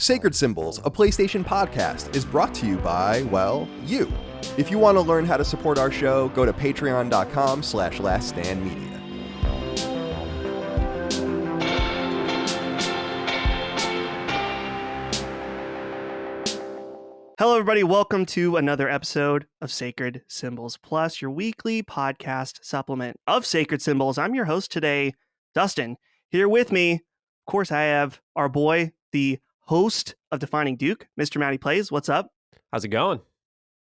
Sacred Symbols, a PlayStation podcast, is brought to you by, well, you. If you want to learn how to support our show, go to patreon.com/laststandmedia. Hello, everybody. Welcome to another episode of Sacred Symbols Plus, your weekly podcast supplement of Sacred Symbols. I'm your host today, Dustin. Here with me, of course, I have our boy, the host of Defining Duke, Mr. Matty Plays. What's up? How's it going?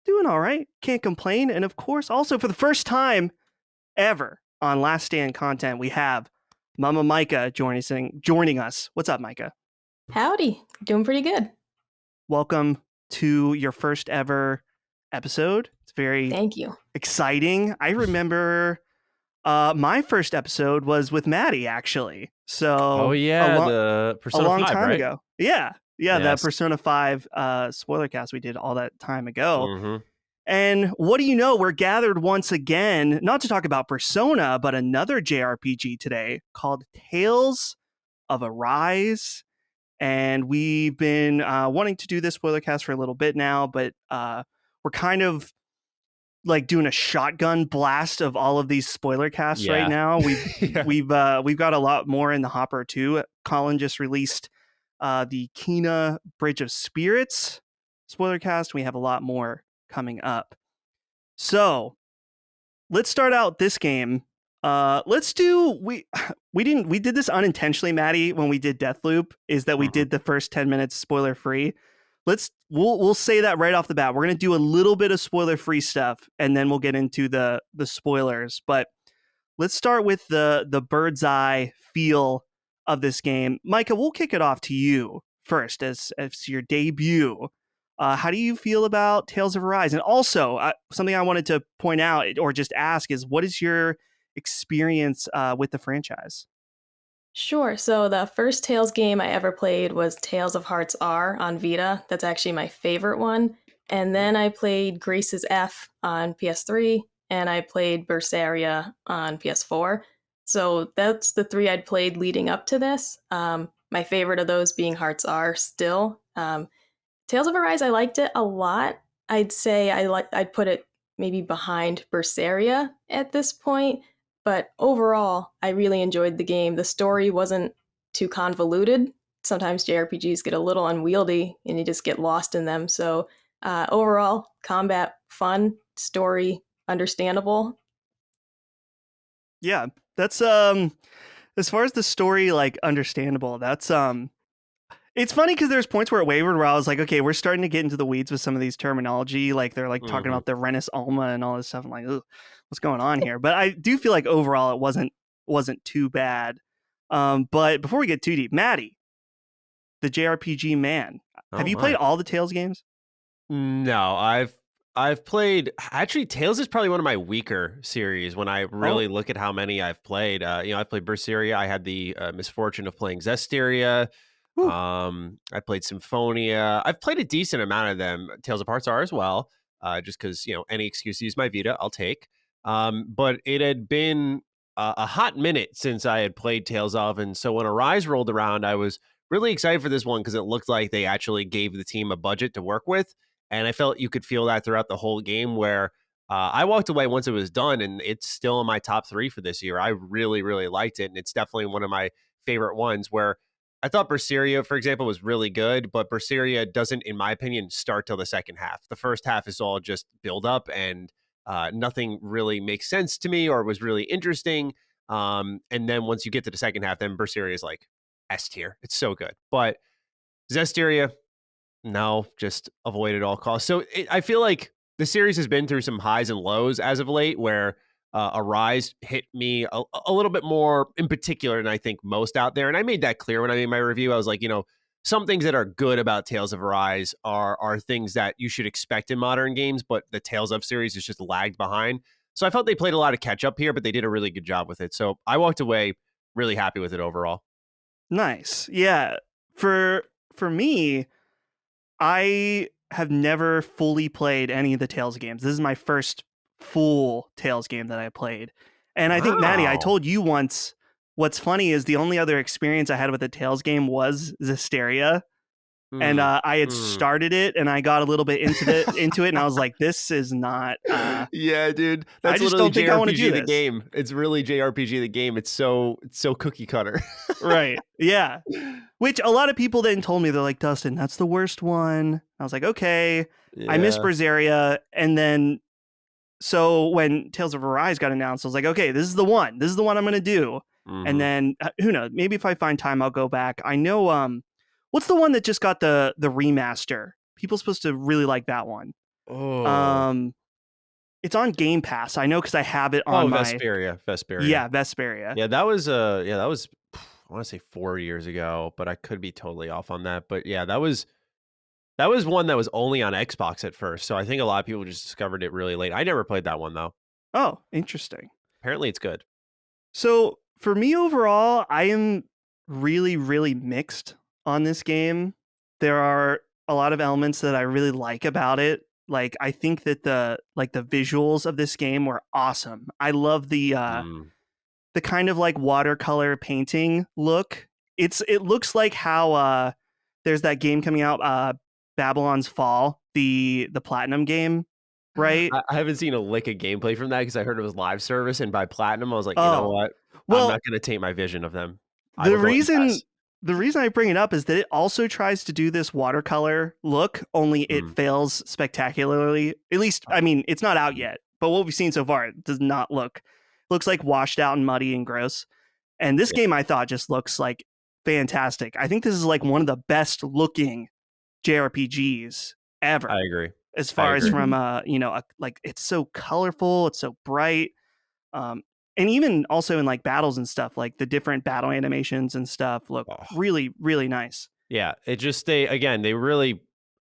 Doing all right. Can't complain. And of course, also for the first time ever on Last Stand content, we have Mama Micah joining us. What's up, Micah? Howdy. Doing pretty good. Welcome to your first ever episode. It's very Thank you. exciting. I remember my first episode was with Maddie, actually. So the Persona a long 5, time right? ago. Yeah. Yes. The Persona 5 Spoilercast we did all that time ago. Mm-hmm. And what do you know? We're gathered once again, not to talk about Persona, but another JRPG today called Tales of Arise. And we've been wanting to do this Spoilercast for a little bit now, but we're kind of like doing a shotgun blast of all of these Spoilercasts right now. We've got a lot more in the hopper too. Colin just released the Kena Bridge of Spirits Spoilercast. We have a lot more coming up. So let's start out this game. We did this unintentionally, Maddie, when we did Deathloop, is that we did the first 10 minutes spoiler free. We'll say that right off the bat. We're going to do a little bit of spoiler free stuff and then we'll get into the spoilers, but let's start with the bird's eye feel of this game. Micah, we'll kick it off to you first as your debut. How do you feel about Tales of Arise? And also, something I wanted to point out or just ask is, what is your experience with the franchise? Sure. So the first Tales game I ever played was Tales of Hearts R on Vita. That's actually my favorite one. And then I played Grace's F on PS3, and I played Berseria on PS4. So that's the three I'd played leading up to this. My favorite of those being Hearts R still. Tales of Arise, I liked it a lot. I'd say I'd put it maybe behind Berseria at this point. But overall, I really enjoyed the game. The story wasn't too convoluted. Sometimes JRPGs get a little unwieldy and you just get lost in them. So overall, combat fun, story understandable. Yeah, that's as far as the story, like, understandable. That's it's funny because there's points where it wavered where I was like, okay, we're starting to get into the weeds with some of these terminology. Like they're like talking about the Renus Alma and all this stuff. I'm like, ugh, what's going on here? But I do feel like overall it wasn't too bad. But before we get too deep, Maddie, the JRPG man, have you played all the Tales games? No, I've played. Actually, Tales is probably one of my weaker series when I really look at how many I've played. I've played Berseria. I had the misfortune of playing Zestiria. I played Symphonia. I've played a decent amount of them. Tales of Hearts R as well, just because, any excuse to use my Vita, I'll take. But it had been a hot minute since I had played Tales of, and so when Arise rolled around, I was really excited for this one because it looked like they actually gave the team a budget to work with, and I felt you could feel that throughout the whole game where I walked away once it was done, and it's still in my top 3 for this year. I really, really liked it, and it's definitely one of my favorite ones where I thought Berseria, for example, was really good, but Berseria doesn't, in my opinion, start till the second half. The first half is all just build up and nothing really makes sense to me or was really interesting. And then once you get to the second half, then Berseria is like S tier. It's so good. But Zestiria, no, just avoid at all costs. So I feel like the series has been through some highs and lows as of late where Arise hit me a little bit more in particular than I think most out there. And I made that clear when I made my review. I was like, some things that are good about Tales of Arise are things that you should expect in modern games, but the Tales of series is just lagged behind. So I felt they played a lot of catch up here, but they did a really good job with it. So I walked away really happy with it overall. Nice. Yeah. For me, I have never fully played any of the Tales games. This is my first full Tales game that I played. And I think, Maddie, I told you once, what's funny is the only other experience I had with a Tales game was Zestiria. And Mm, I had mm. started it, and I got a little bit into it, and I was like, "This is not." Yeah, dude. I That's just literally don't think I want to do JRPG the this. game. It's really JRPG the game. It's so cookie cutter. Right? Yeah. Which a lot of people then told me, they're like, "Dustin, that's the worst one." I was like, "Okay." I missed Yeah. Berseria, and then so when Tales of Arise got announced, I was like, "Okay, this is the one. This is the one I'm going to do." And Mhm. then who knows? Maybe if I find time, I'll go back. I know. What's the one that just got the remaster? People supposed to really like that one. Oh. Um, it's on Game Pass. I know because I have it on Oh, my Vesperia. Vesperia. Yeah, that was I want to say 4 years ago, but I could be totally off on that. But yeah, that was one that was only on Xbox at first. So I think a lot of people just discovered it really late. I never played that one though. Oh, interesting. Apparently it's good. So for me overall, I am really, really mixed on this game. There are a lot of elements that I really like about it. Like I think that the visuals of this game were awesome. I love Mm. the kind of like watercolor painting look. It looks like how there's that game coming out, Babylon's Fall, the Platinum game, right? I haven't seen a lick of gameplay from that because I heard it was live service, and by Platinum, I was like, you know Oh, what? I'm well, not going to taint my vision of them. I the will go and reason pass. the reason I bring it up is that it also tries to do this watercolor look, only it Mm. fails spectacularly. At least, I mean, it's not out yet, but what we've seen so far, it does not looks like washed out and muddy and gross. And this Yeah, game I thought just looks like fantastic. I think this is like one of the best looking JRPGs ever, I agree. as I far as agree. from like it's so colorful, it's so bright. Um, and even also in like battles and stuff, like the different battle animations and stuff look Oh. really, really nice. Yeah, it just they really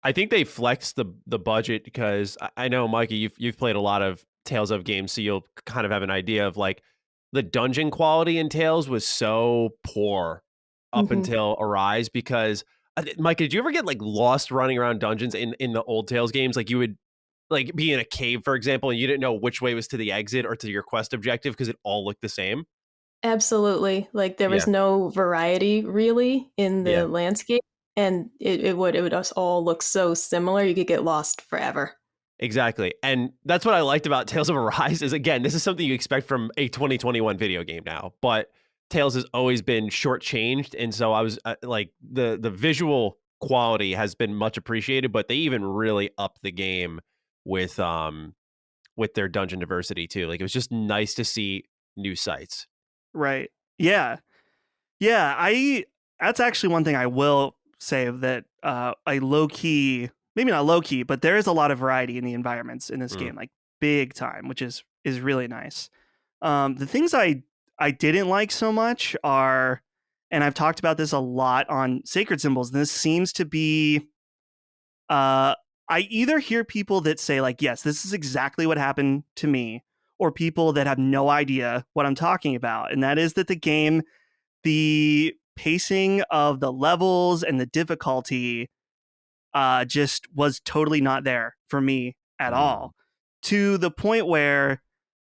I think they flexed the budget because I know Mikey you've played a lot of Tales of games, so you'll kind of have an idea of like the dungeon quality in Tales was so poor up Hmm. until Arise because Mikey, did you ever get like lost running around dungeons in the old Tales games? Like you would like be in a cave, for example, and you didn't know which way was to the exit or to your quest objective because it all looked the same. Absolutely. Like there Yeah, was no variety really in yeah. the landscape, and it would just all look so similar. You could get lost forever. Exactly. And that's what I liked about Tales of Arise is again, this is something you expect from a 2021 video game now, but Tales has always been shortchanged. And so I was like the visual quality has been much appreciated, but they even really upped the game with their dungeon diversity too. Like it was just nice to see new sites. Right. Yeah. Yeah. That's actually one thing I will say that a low key, maybe not low key, but there is a lot of variety in the environments in this Mm. game, like big time, which is really nice. The things I didn't like so much are, and I've talked about this a lot on Sacred Symbols, and this seems to be I either hear people that say like, yes, this is exactly what happened to me, or people that have no idea what I'm talking about. And that is that the game, the pacing of the levels and the difficulty just was totally not there for me at Mm. all. To the point where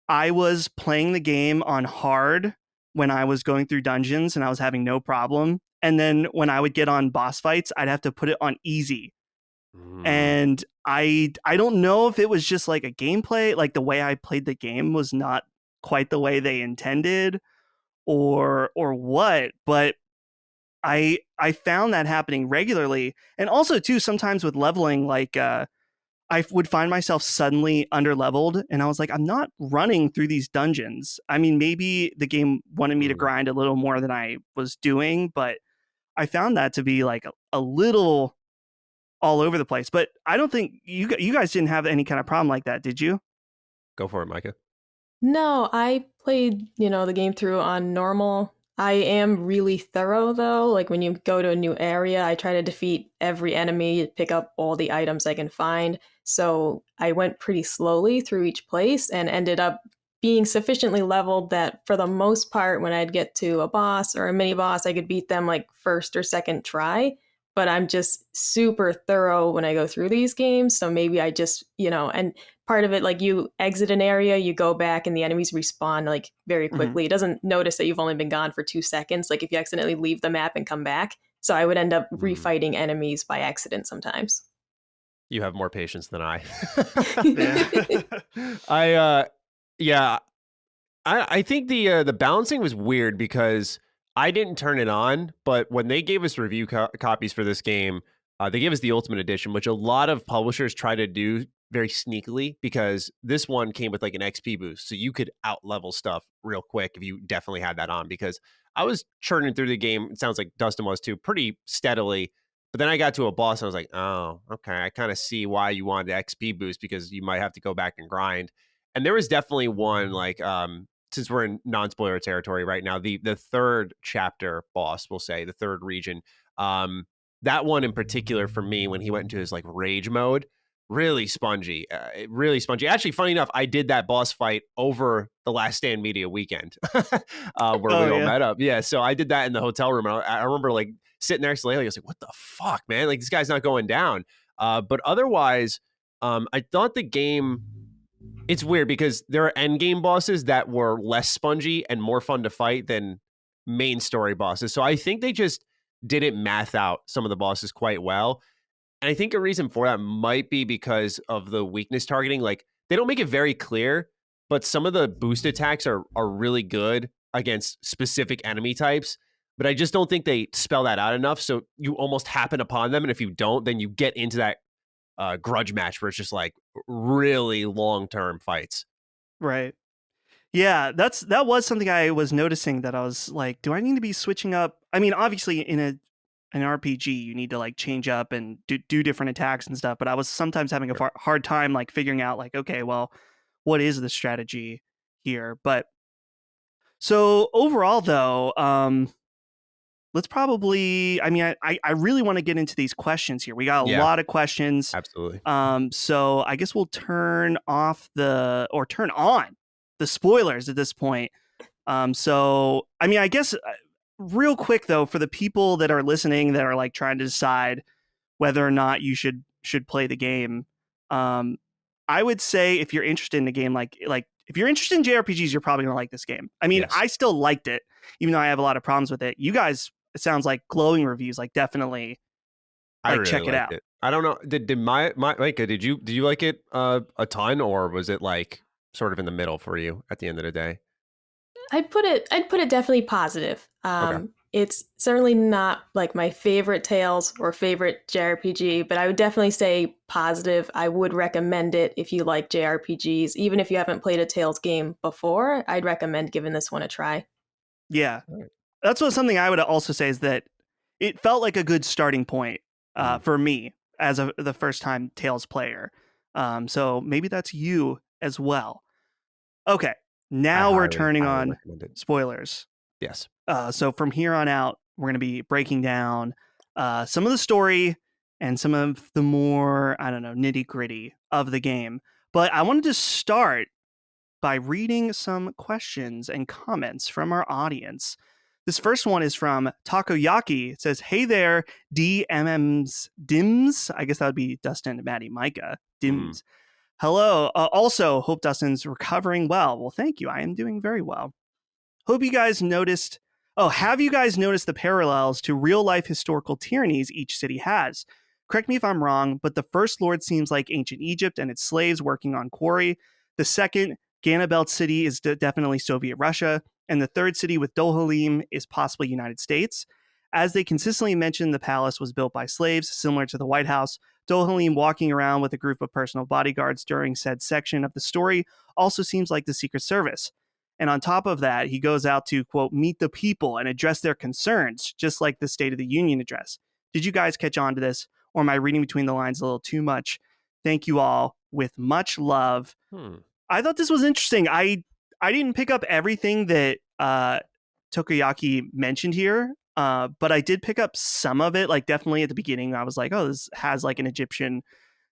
I was playing the game on hard when I was going through dungeons and I was having no problem. And then when I would get on boss fights, I'd have to put it on easy. Mm. And I don't know if it was just like a gameplay, like the way I played the game was not quite the way they intended or what, but I found that happening regularly. And also too sometimes with leveling, like I would find myself suddenly underleveled and I was like, I'm not running through these dungeons. I mean, maybe the game wanted me to Mm. grind a little more than I was doing, but I found that to be like a little all over the place. But I don't think you guys didn't have any kind of problem like that, did you? Go for it, Micah. No, I played, the game through on normal. I am really thorough though. Like when you go to a new area, I try to defeat every enemy, pick up all the items I can find. So I went pretty slowly through each place and ended up being sufficiently leveled that for the most part, when I'd get to a boss or a mini boss, I could beat them like first or second try. But I'm just super thorough when I go through these games. So maybe I just, and part of it, like you exit an area, you go back and the enemies respawn very Mhm. quickly. It doesn't notice that you've only been gone for 2 seconds, like if you accidentally leave the map and come back. So I would end up Mm. refighting enemies by accident sometimes. You have more patience than I. Yeah. Yeah, I think the balancing was weird because I didn't turn it on, but when they gave us review copies for this game, they gave us the Ultimate Edition, which a lot of publishers try to do very sneakily because this one came with like an XP boost, so you could out level stuff real quick if you definitely had that on. Because I was churning through the game, it sounds like Dustin was too, pretty steadily. But then I got to a boss and I was like, oh, okay, I kind of see why you wanted the XP boost because you might have to go back and grind. And there was definitely one like since we're in non-spoiler territory right now, the third chapter boss, we'll say, the third region, that one in particular for me, when he went into his like rage mode, really spongy, really spongy. Actually, funny enough, I did that boss fight over the Last Stand Media weekend where we all met up. Yeah, so I did that in the hotel room. And I remember like sitting next to Layla, I was like, what the fuck, man? Like, this guy's not going down. But otherwise, I thought the game, it's weird because there are end game bosses that were less spongy and more fun to fight than main story bosses. So I think they just didn't math out some of the bosses quite well. And I think a reason for that might be because of the weakness targeting. Like, they don't make it very clear, but some of the boost attacks are really good against specific enemy types. But I just don't think they spell that out enough. So you almost happen upon them. And if you don't, then you get into that grudge match where it's just like really long-term fights. Right. Yeah, that was something I was noticing, that I was like, do I need to be switching up? I mean, obviously in an RPG, you need to like change up and do different attacks and stuff, but I was sometimes having a hard time like figuring out like, okay, well, what is the strategy here? But so overall though, let's probably, I mean, I really want to get into these questions here. We got a lot of questions. Absolutely. So I guess we'll turn on the spoilers at this point. So, I mean, I guess real quick though, for the people that are listening that are like trying to decide whether or not you should play the game, I would say if you're interested in a game like if you're interested in JRPGs, you're probably gonna like this game. I mean, yes. I still liked it, even though I have a lot of problems with it. You guys, it sounds like glowing reviews, like definitely like really check it out. I don't know. Did Micah, did you like it a ton, or was it like sort of in the middle for you at the end of the day? I'd put it definitely positive. Okay. It's certainly not like my favorite Tales or favorite JRPG, but I would definitely say positive. I would recommend it if you like JRPGs. Even if you haven't played a Tales game before, I'd recommend giving this one a try. Yeah. That's something I would also say is that it felt like a good starting point for me as the first time Tales player. So maybe that's you as well. Okay. Now we're turning on spoilers. Yes. So from here on out, we're going to be breaking down some of the story and some of the more, I don't know, nitty gritty of the game. But I wanted to start by reading some questions and comments from our audience. This first one is from Takoyaki. It says, hey there, DMMs Dims. I guess that would be Dustin, Maddie, Micah. Dims. Hello. Also, hope Dustin's recovering well. Well, thank you. I am doing very well. Hope you guys noticed. Oh, have you guys noticed the parallels to real-life historical tyrannies each city has? Correct me if I'm wrong, but the first lord seems like ancient Egypt and its slaves working on quarry. The second, Ganabelt City, is definitely Soviet Russia. And the third city with Dohalim is possibly United States. As they consistently mention, the palace was built by slaves, similar to the White House. Dohalim walking around with a group of personal bodyguards during said section of the story also seems like the Secret Service. And on top of that, he goes out to, quote, meet the people and address their concerns, just like the State of the Union address. Did you guys catch on to this? Or am I reading between the lines a little too much? Thank you all. With much love. I thought this was interesting. I didn't pick up everything that Takoyaki mentioned here, but I did pick up some of it. Like, definitely at the beginning, I was like, oh, this has like an Egyptian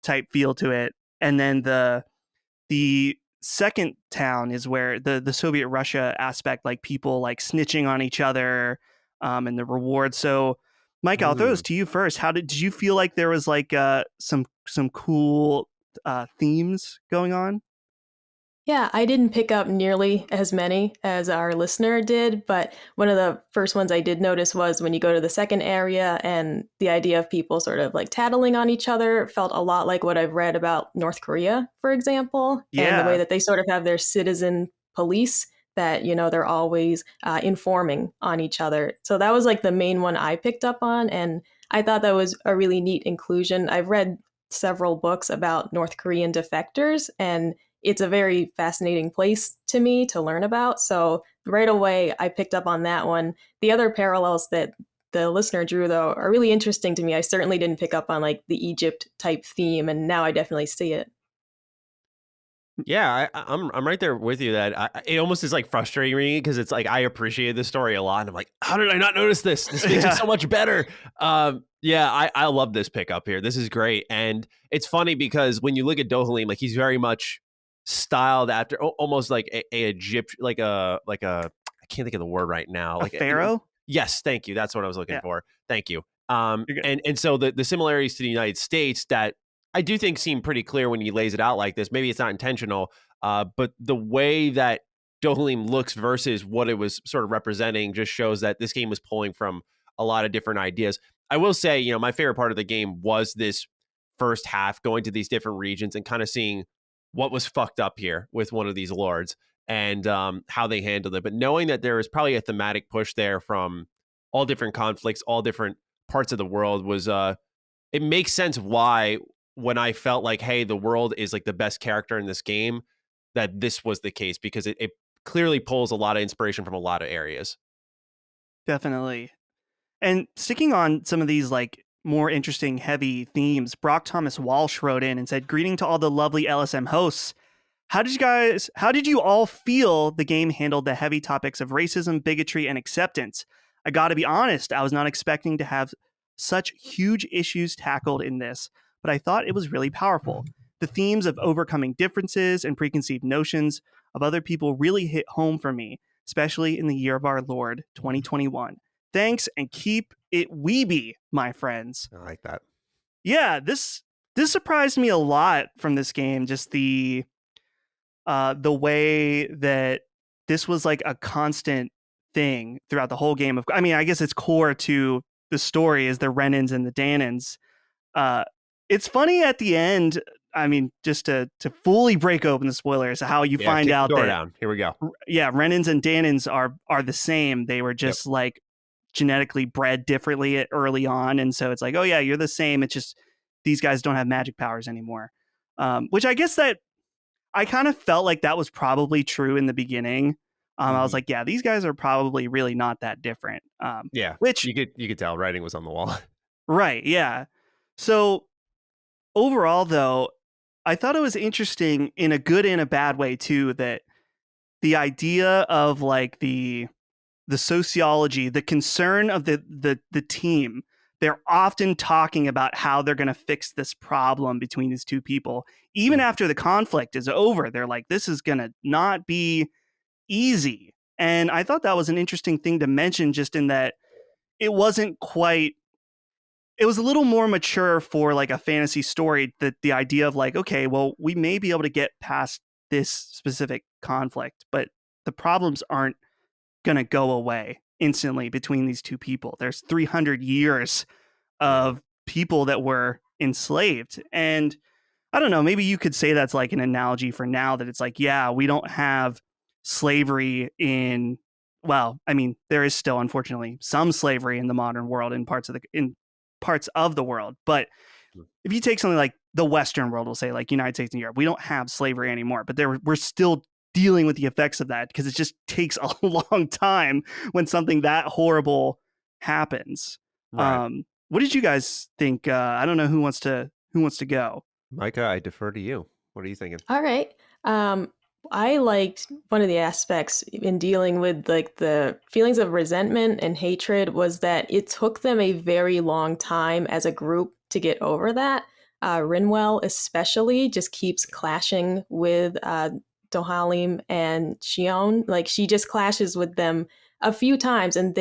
type feel to it. And then the second town is where the Soviet Russia aspect, like people like snitching on each other, and the reward. So, Mike, I'll throw this to you first. How did you feel like there was like some cool themes going on? Yeah, I didn't pick up nearly as many as our listener did, but one of the first ones I did notice was when you go to the second area and the idea of people sort of like tattling on each other felt a lot like what I've read about North Korea, for example, and the way Yeah, that they sort of have their citizen police that, they're always informing on each other. So that was like the main one I picked up on. And I thought that was a really neat inclusion. I've read several books about North Korean defectors, and it's a very fascinating place to me to learn about. So right away, I picked up on that one. The other parallels that the listener drew, though, are really interesting to me. I certainly didn't pick up on like the Egypt type theme, and now I definitely see it. Yeah, I'm right there with you. That it almost is like frustrating me because it's like I appreciate this story a lot, and I'm like, how did I not notice this? This makes it yeah, so much better. Yeah, I love this pickup here. This is great, and it's funny because when you look at Dohalim, like he's very much styled after almost like a Egypt, like a I can't think of the word right now. a pharaoh. Yes, thank you. That's what I was looking Yeah, for. Thank you. you're good. And so the similarities to the United States that I do think seem pretty clear when he lays it out like this. Maybe it's not intentional, but the way that Dohalim looks versus what it was sort of representing just shows that this game was pulling from a lot of different ideas. I will say, my favorite part of the game was this first half, going to these different regions and kind of seeing what was fucked up here with one of these lords and how they handled it. But knowing that there was probably a thematic push there from all different conflicts, all different parts of the world was it makes sense why when I felt like, hey, the world is like the best character in this game, that this was the case because it clearly pulls a lot of inspiration from a lot of areas. Definitely. And sticking on some of these like more interesting heavy themes, Brock Thomas Walsh wrote in and said, "Greeting to all the lovely LSM hosts. How did you all feel the game handled the heavy topics of racism, bigotry, and acceptance? I got to be honest, I was not expecting to have such huge issues tackled in this, but I thought it was really powerful. The themes of overcoming differences and preconceived notions of other people really hit home for me, especially in the year of our Lord, 2021. Thanks and keep it weeby, my friends." I like that. Yeah, this surprised me a lot from this game, just the way that this was like a constant thing throughout the whole game. I mean, I guess it's core to the story is the Renans and the Danans. Uh, it's funny at the end. I mean, just to fully break open the spoilers, how you Yeah, find kick the out door that down. Here we go. yeah, Renans and Danans are the same. They were just like genetically bred differently early on, and so it's like, oh yeah, you're the same. It's just these guys don't have magic powers anymore. Which I guess that I kind of felt like that was probably true in the beginning. I was like, yeah, these guys are probably really not that different. Yeah, Which, you could tell writing was on the wall. right, yeah. So overall, though, I thought it was interesting in a good and a bad way too that the idea of like the sociology, the concern of the team. They're often talking about how they're going to fix this problem between these two people. Even after the conflict is over, they're like, this is going to not be easy. And I thought that was an interesting thing to mention, just in that it wasn't quite, it was a little more mature for like a fantasy story, that the idea of like, okay, well, we may be able to get past this specific conflict, but the problems aren't going to go away instantly between these two people. There's 300 years of people that were enslaved. And I don't know, maybe you could say that's like an analogy for now, that it's like, yeah, we don't have slavery in, well, I mean, there is still unfortunately some slavery in the modern world in parts of the world. But if you take something like the Western world, we'll say like United States and Europe, we don't have slavery anymore, but we're still dealing with the effects of that because it just takes a long time when something that horrible happens. Right. What did you guys think? I don't know who wants to go. Micah, I defer to you. What are you thinking? All right. I liked one of the aspects in dealing with like the feelings of resentment and hatred was that it took them a very long time as a group to get over that. Rinwell especially just keeps clashing with Dohalim and Shion. Like she just clashes with them a few times, and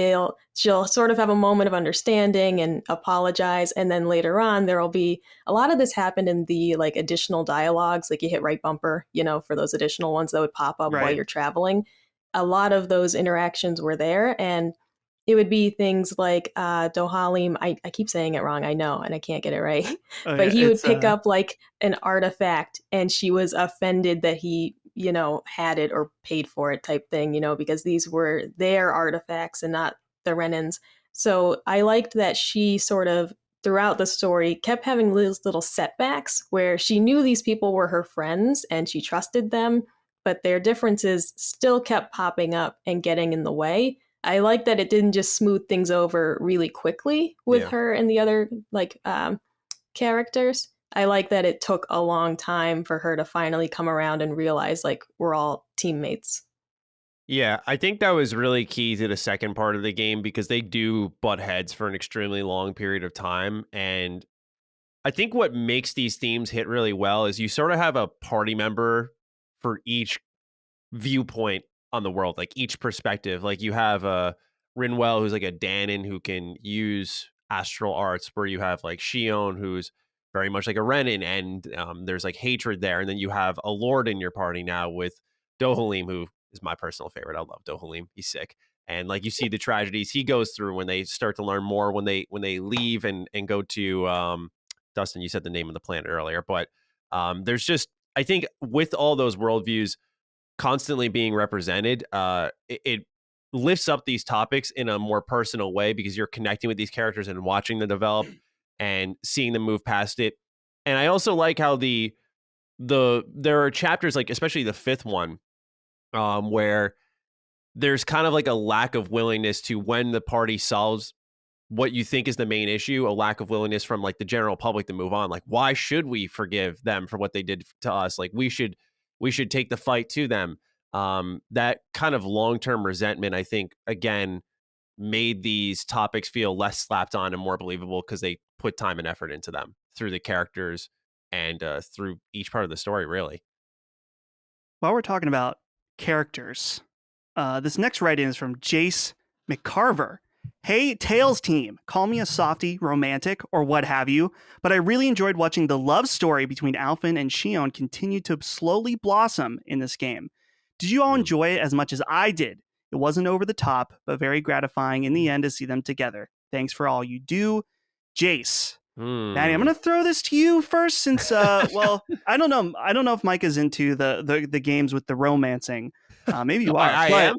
she'll sort of have a moment of understanding and apologize, and then later on there'll be a lot of this happened in the like additional dialogues, like you hit right bumper, for those additional ones that would pop up while Right. you're traveling. A lot of those interactions were there, and it would be things like Dohalim. I keep saying it wrong, I know, and I can't get it right. Oh, But yeah, he would it's, pick up like an artifact, and she was offended that he, had it or paid for it type thing, because these were their artifacts and not the Renan's. So I liked that she sort of, throughout the story, kept having these little setbacks where she knew these people were her friends and she trusted them, but their differences still kept popping up and getting in the way. I like that it didn't just smooth things over really quickly with her and the other characters. I like that it took a long time for her to finally come around and realize like we're all teammates. Yeah, I think that was really key to the second part of the game because they do butt heads for an extremely long period of time. And I think what makes these themes hit really well is you sort of have a party member for each viewpoint on the world, like each perspective. Like you have Rinwell, who's like a Danon who can use astral arts, where you have like Shion, who's very much like a Renin, and there's like hatred there. And then you have a Lord in your party now with Dohalim, who is my personal favorite. I love Dohalim. He's sick. And like you see the tragedies he goes through when they start to learn more, when they leave and go to Dustin, you said the name of the planet earlier, but there's just, I think with all those worldviews constantly being represented, it lifts up these topics in a more personal way because you're connecting with these characters and watching them develop and seeing them move past it. And I also like how there are chapters, like especially the fifth one, where there's kind of like a lack of willingness to, when the party solves what you think is the main issue, a lack of willingness from like the general public to move on. Like, why should we forgive them for what they did to us? Like we should take the fight to them. That kind of long-term resentment, I think, again, made these topics feel less slapped on and more believable because they put time and effort into them through the characters and through each part of the story, really. While we're talking about characters, this next write-in is from Jace McCarver. Hey, Tales team, call me a softie, romantic, or what have you, but I really enjoyed watching the love story between Alphen and Shion continue to slowly blossom in this game. Did you all enjoy it as much as I did? It wasn't over the top, but very gratifying in the end to see them together. Thanks for all you do. Jace. Maddie, I'm going to throw this to you first since, well, I don't know if Mike is into the games with the romancing. Maybe you are. I am.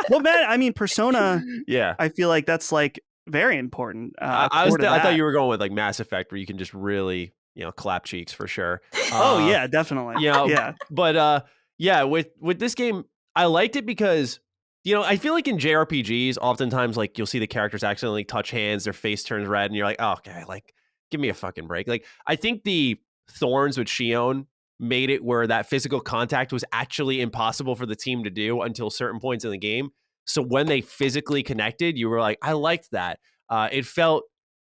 Well, Matt, I mean, Persona, yeah. I feel like that's like very important. I thought you were going with like Mass Effect, where you can just really, clap cheeks for sure. Oh, yeah, definitely. Yeah. But yeah, with this game, I liked it because, I feel like in JRPGs, oftentimes like you'll see the characters accidentally touch hands, their face turns red, and you're like, oh, okay, like give me a fucking break. Like I think the thorns with Shion made it where that physical contact was actually impossible for the team to do until certain points in the game. So when they physically connected, you were like, I liked that. It felt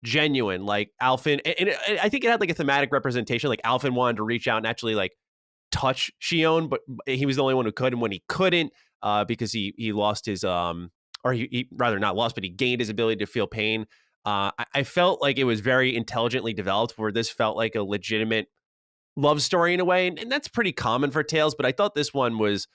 genuine, like Alphen, and I think it had like a thematic representation. Like Alphen wanted to reach out and actually like touch Shion, but he was the only one who could. And when he couldn't, because he lost his, or he rather not lost, but he gained his ability to feel pain. I felt like it was very intelligently developed, where this felt like a legitimate love story in a way. And that's pretty common for Tales, but I thought this one was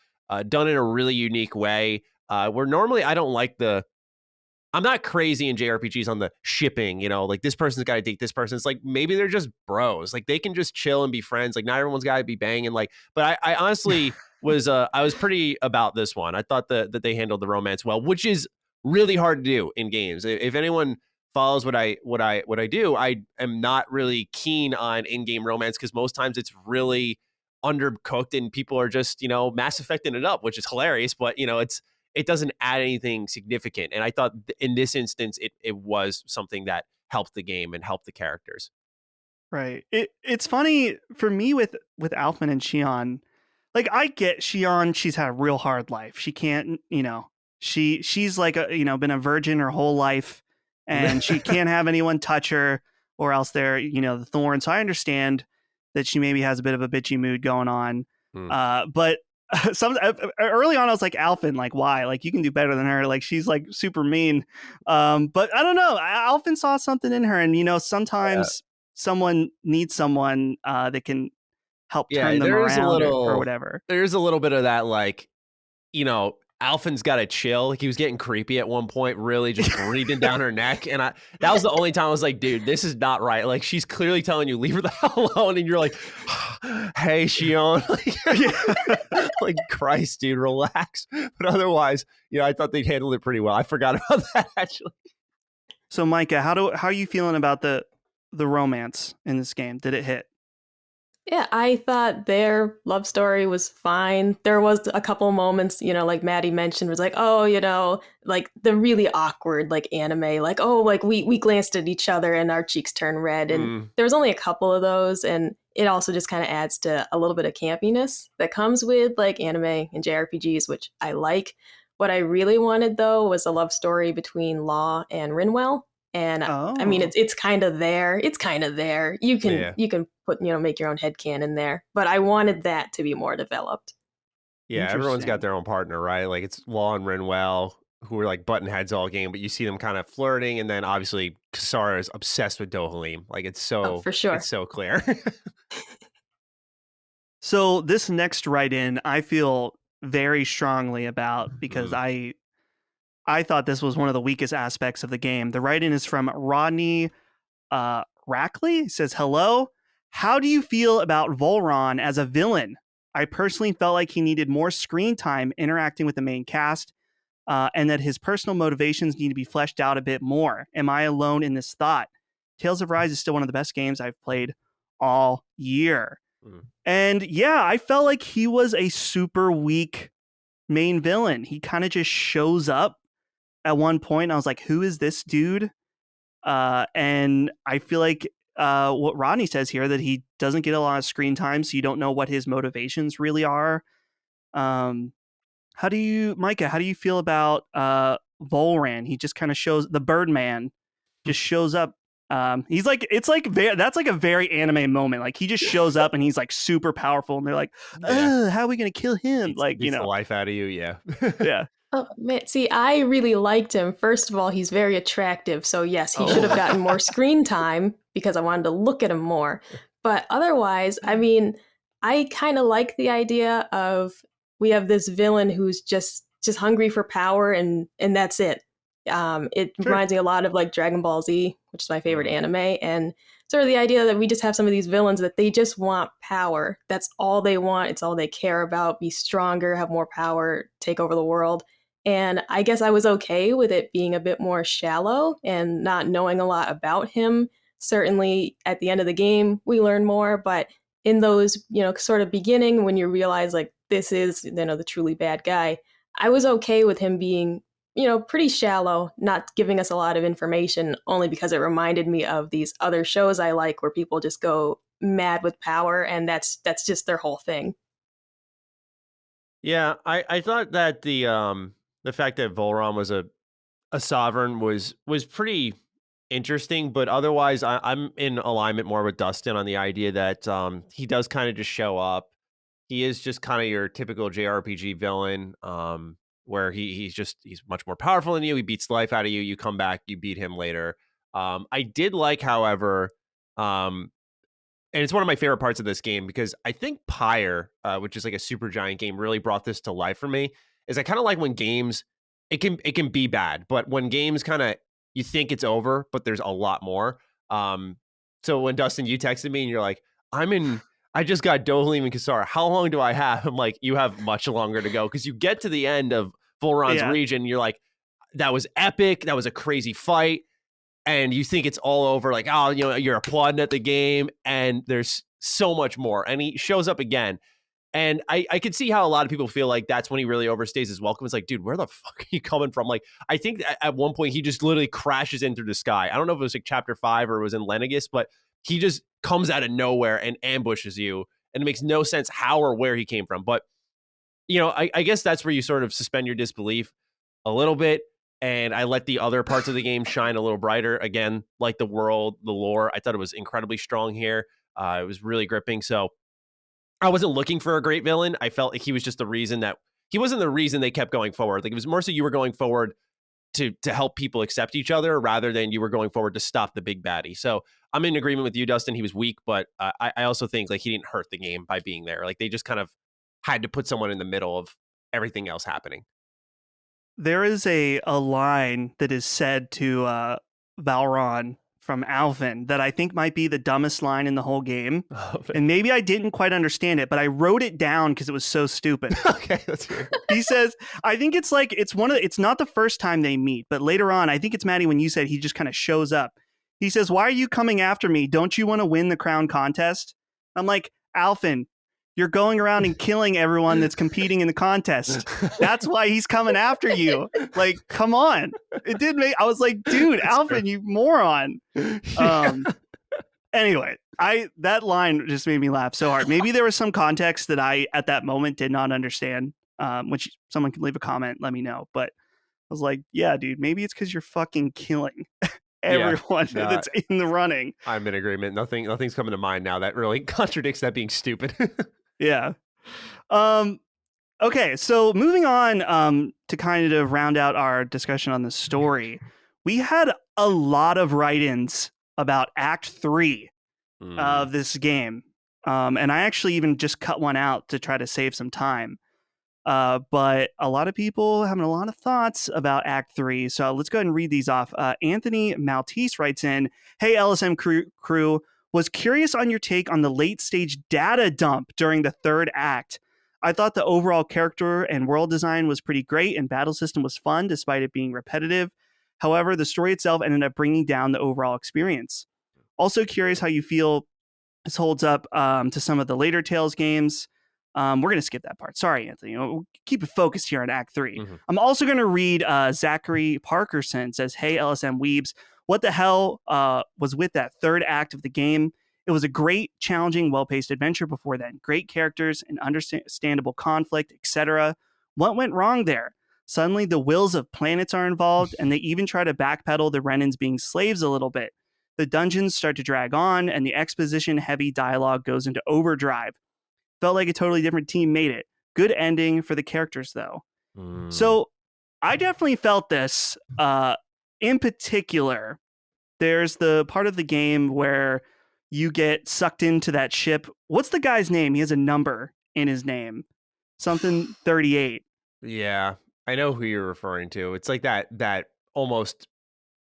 done in a really unique way, where normally I'm not crazy in JRPGs on the shipping, like this person's got to date this person. It's like, maybe they're just bros. Like they can just chill and be friends. Like not everyone's got to be banging. Like, but I honestly I was pretty about this one. I thought that they handled the romance well, which is really hard to do in games. If anyone follows what I do, I am not really keen on in-game romance because most times it's really undercooked and people are just, Mass Effecting it up, which is hilarious, but it doesn't add anything significant. And I thought in this instance, it was something that helped the game and helped the characters. Right. It's funny for me with Alphen and Shion. Like I get Shion, she's had a real hard life. She can't, she's like been a virgin her whole life, and she can't have anyone touch her, or else they're the thorn. So I understand that she maybe has a bit of a bitchy mood going on. But early on I was like, Alphen, like, why? Like, you can do better than her. Like, she's like super mean. But I don't know. Alphen saw something in her, and sometimes someone needs someone that can help turn them around or whatever. There's a little bit of that, like, Alphen's got to chill. Like, he was getting creepy at one point, really just breathing down her neck. And that was the only time I was like, dude, this is not right. Like, she's clearly telling you, leave her the hell alone. And you're like, hey, Shion. Like, Christ, dude, relax. But otherwise, I thought they'd handled it pretty well. I forgot about that, actually. So, Micah, how are you feeling about the romance in this game? Did it hit? Yeah, I thought their love story was fine. There was a couple moments, like Maddie mentioned, was like, oh, like the really awkward, like anime, like, oh, like we glanced at each other and our cheeks turned red. And there was only a couple of those. And it also just kind of adds to a little bit of campiness that comes with like anime and JRPGs, which I like. What I really wanted, though, was a love story between Law and Rinwell. And I mean, it's kind of there. It's kind of there. You can put, make your own headcanon there. But I wanted that to be more developed. Yeah, everyone's got their own partner, right? Like, it's Law and Rinwell, who are like button heads all game, but you see them kind of flirting. And then obviously Kasara is obsessed with Dohalim. Like, it's so, for sure. It's so clear. So this next write-in, I feel very strongly about because I thought this was one of the weakest aspects of the game. The write-in is from Rodney Rackley. He says, hello. How do you feel about Volron as a villain? I personally felt like he needed more screen time interacting with the main cast and that his personal motivations need to be fleshed out a bit more. Am I alone in this thought? Tales of Rise is still one of the best games I've played all year. And yeah, I felt like he was a super weak main villain. He kind of just shows up at one point. I was like, who is this dude? And I feel like what Rodney says here, that he doesn't get a lot of screen time, so you don't know what his motivations really are. Micah, how do you feel about Volran? He just kind of shows, the Birdman just shows up. He's like, that's like a very anime moment. Like, he just shows up and he's like super powerful, and they're like, how are we gonna kill him? Beats the life out of you. Yeah. Yeah. Oh, man, see, I really liked him. First of all, he's very attractive. So yes, he should have gotten more screen time because I wanted to look at him more. But otherwise, I mean, I kind of like the idea of we have this villain who's just hungry for power, and that's it. It reminds me a lot of like Dragon Ball Z, which is my favorite anime, and sort of the idea that we just have some of these villains that they just want power. That's all they want. It's all they care about. Be stronger, have more power, take over the world. And I guess I was okay with it being a bit more shallow and not knowing a lot about him. Certainly at the end of the game, we learn more, but in those, sort of beginning when you realize like this is, the truly bad guy, I was okay with him being, pretty shallow, not giving us a lot of information, only because it reminded me of these other shows I like where people just go mad with power, and that's just their whole thing. Yeah, I thought that the fact that Volron was a sovereign was pretty interesting, but otherwise I'm in alignment more with Dustin on the idea that he does kind of just show up. He is just kind of your typical JRPG villain, where he's much more powerful than you. He beats the life out of you. You come back, you beat him later. I did like, however, and it's one of my favorite parts of this game, because I think Pyre, which is like a super giant game, really brought this to life for me. Is I kind of like when games, it can be bad, but when games kind of, you think it's over, but there's a lot more. So when Dustin, you texted me and you're like, I just got Dohalim and Kasara. How long do I have? I'm like, you have much longer to go, because you get to the end of Volron's region. And you're like, that was epic. That was a crazy fight. And you think it's all over. Like, oh, you're applauding at the game, and there's so much more. And he shows up again. And I could see how a lot of people feel like that's when he really overstays his welcome. It's like, dude, where the fuck are you coming from? Like, I think at one point he just literally crashes in through the sky. I don't know if it was like chapter 5 or it was in Lenegus, but he just comes out of nowhere and ambushes you. And it makes no sense how or where he came from. But, I guess that's where you sort of suspend your disbelief a little bit. And I let the other parts of the game shine a little brighter. Again, like the world, the lore, I thought it was incredibly strong here. It was really gripping. So, I wasn't looking for a great villain. I felt like he was just the reason that he wasn't the reason they kept going forward. Like it was more so you were going forward to help people accept each other rather than you were going forward to stop the big baddie. So I'm in agreement with you, Dustin. He was weak, but I also think like he didn't hurt the game by being there. Like they just kind of had to put someone in the middle of everything else happening. There is a line that is said to Valron from Alvin that I think might be the dumbest line in the whole game. And maybe I didn't quite understand it, but I wrote it down because it was so stupid. Okay, let's hear it. He says, I think it's like, it's not the first time they meet, but later on, I think it's Maddie when you said he just kind of shows up. He says, why are you coming after me? Don't you want to win the crown contest? I'm like, Alvin, you're going around and killing everyone that's competing in the contest. That's why he's coming after you. Like, come on. It did make, I was like, dude, Alvin, you moron. Anyway, that line just made me laugh so hard. Maybe there was some context that I, at that moment, did not understand, which someone can leave a comment, let me know. But I was like, yeah, dude, maybe it's because you're fucking killing everyone that's in the running. I'm in agreement. Nothing's coming to mind now that really contradicts that being stupid. Yeah. Okay, so moving on to kind of round out our discussion on the story, we had a lot of write-ins about Act 3 of this game. And I actually even just cut one out to try to save some time. But a lot of people having a lot of thoughts about Act 3. So let's go ahead and read these off. Anthony Maltese writes in, hey, LSM crew, was curious on your take on the late stage data dump during the third act. I thought the overall character and world design was pretty great and battle system was fun despite it being repetitive. However, the story itself ended up bringing down the overall experience. Also curious how you feel this holds up to some of the later Tales games. We're going to skip that part. Sorry, Anthony. We'll keep it focused here on Act 3. Mm-hmm. I'm also going to read Zachary Parkerson says, hey, LSM Weebs, what the hell was with that third act of the game? It was a great, challenging, well-paced adventure before then. Great characters and understandable conflict, etc. What went wrong there? Suddenly, the wills of planets are involved, and they even try to backpedal the Renans being slaves a little bit. The dungeons start to drag on, and the exposition-heavy dialogue goes into overdrive. Felt like a totally different team made it. Good ending for the characters, though. So, I definitely felt this. In particular, there's the part of the game where you get sucked into that ship. What's the guy's name? He has a number in his name. Something 38. Yeah, I know who you're referring to. It's like that almost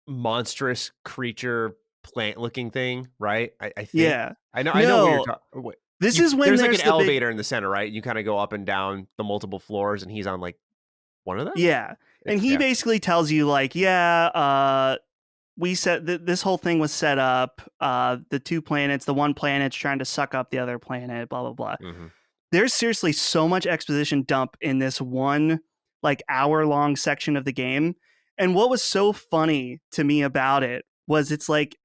monstrous creature plant-looking thing, right? I think. Yeah. I know who you're talking. This is when there's like an elevator in the center, right? You kind of go up and down the multiple floors, and he's on like one of them. Yeah, and he basically tells you like, we set this whole thing was set up. The two planets, the one planet's trying to suck up the other planet. Blah blah blah. Mm-hmm. There's seriously so much exposition dump in this one like hour-long section of the game. And what was so funny to me about it was it's like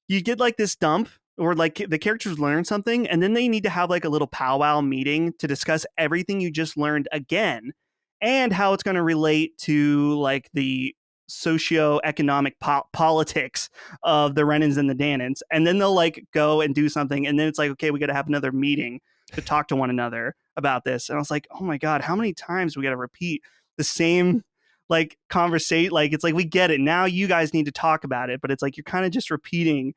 you get like this dump. Or like the characters learn something and then they need to have like a little powwow meeting to discuss everything you just learned again and how it's going to relate to like the socio-economic politics of the Renans and the Danans. And then they'll like go and do something. And then it's like, okay, we got to have another meeting to talk to one another about this. And I was like, oh my God, how many times we got to repeat the same like conversation? Like, it's like, we get it. Now you guys need to talk about it. But it's like, you're kind of just repeating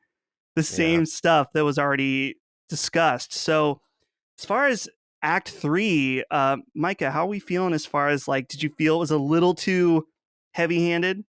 the same stuff that was already discussed. So as far as Act 3, Micah, how are we feeling as far as like, did you feel it was a little too heavy-handed?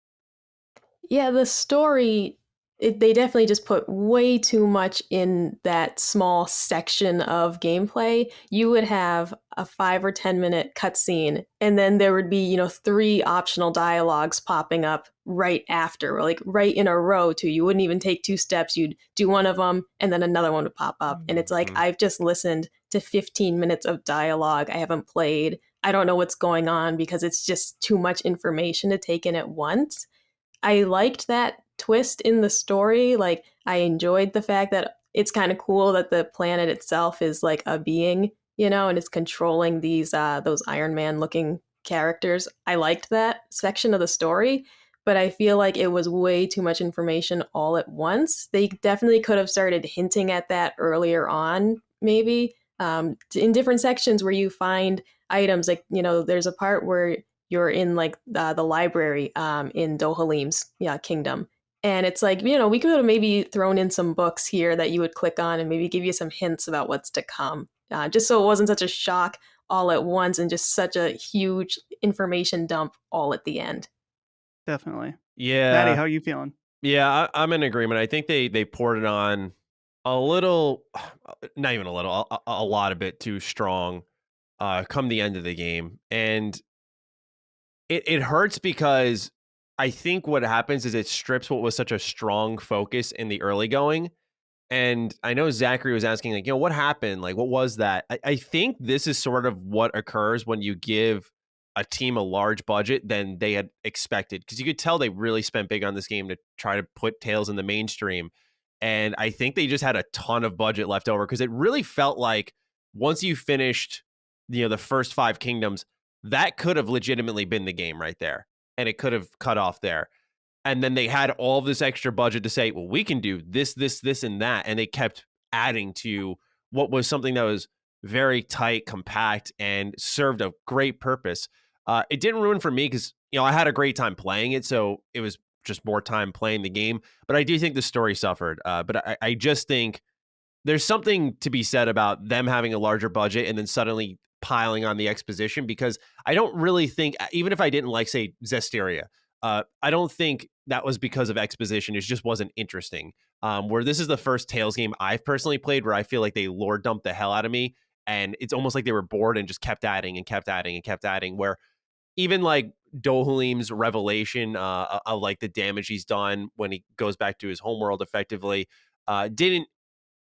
Yeah, the story, they definitely just put way too much in that small section of gameplay. You would have a 5 or 10 minute cutscene, and then there would be, 3 optional dialogues popping up right after, or like right in a row too. You wouldn't even take 2 steps. You'd do one of them, and then another one would pop up. And it's like, I've just listened to 15 minutes of dialogue. I haven't played. I don't know what's going on because it's just too much information to take in at once. I liked that twist in the story. Like, I enjoyed the fact that it's kind of cool that the planet itself is like a being, and it's controlling these those Iron Man looking characters. I liked that section of the story, but I feel like it was way too much information all at once. They definitely could have started hinting at that earlier on, maybe. in different sections where you find items. Like, there's a part where you're in like the library in Dohalim's kingdom. And it's like, we could have maybe thrown in some books here that you would click on and maybe give you some hints about what's to come. Just so it wasn't such a shock all at once and just such a huge information dump all at the end. Definitely. Yeah. Maddie, how are you feeling? Yeah, I'm in agreement. I think they poured it on a little, not even a little, a lot, a bit too strong come the end of the game. And it hurts because I think what happens is it strips what was such a strong focus in the early going. And I know Zachary was asking, like, what happened? Like, what was that? I think this is sort of what occurs when you give a team a large budget than they had expected. Because you could tell they really spent big on this game to try to put Tales in the mainstream. And I think they just had a ton of budget left over because it really felt like once you finished, the first 5 kingdoms, that could have legitimately been the game right there. And it could have cut off there. And then they had all of this extra budget to say, well, we can do this, this, and that. And they kept adding to what was something that was very tight, compact, and served a great purpose. It didn't ruin for me because, I had a great time playing it. So it was just more time playing the game. But I do think the story suffered. But I just think there's something to be said about them having a larger budget and then suddenly piling on the exposition, because I don't really think, even if I didn't like, say, Zestiria, I don't think that was because of exposition. It just wasn't interesting. Where this is the first Tales game I've personally played where I feel like they lore dumped the hell out of me. And it's almost like they were bored and just kept adding and kept adding and kept adding, where even like Dohalim's revelation of like the damage he's done when he goes back to his homeworld effectively didn't,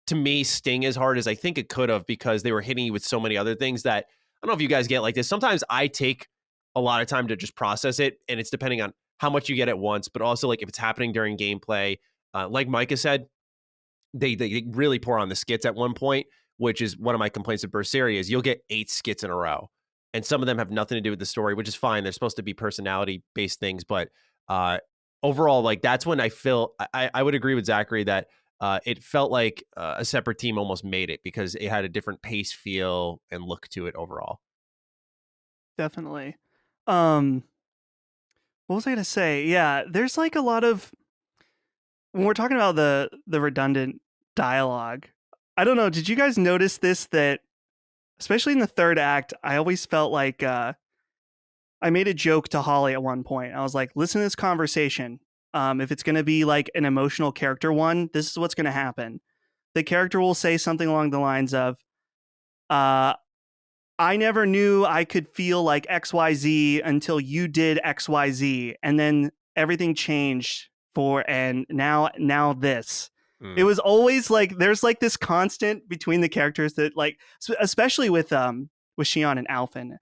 to me, sting as hard as I think it could have, because they were hitting you with so many other things that I don't know if you guys get like this. Sometimes I take a lot of time to just process it, and it's depending on how much you get at once, but also like if it's happening during gameplay. Like Micah said, they really pour on the skits at one point, which is one of my complaints of Berseria is you'll get 8 skits in a row, and some of them have nothing to do with the story, which is fine. They're supposed to be personality based things, but overall, like that's when I feel I would agree with Zachary that it felt like a separate team almost made it because it had a different pace, feel, and look to it overall. Definitely. What was I going to say? Yeah, there's like a lot of, when we're talking about the redundant dialogue, I don't know, did you guys notice this, that especially in the third act, I always felt like I made a joke to Holly at one point. I was like, listen to this conversation. If it's going to be like an emotional character one, this is what's going to happen. The character will say something along the lines of, I never knew I could feel like XYZ until you did XYZ. And then everything changed and now this. It was always like, there's like this constant between the characters that like, especially with Shion and Alphen,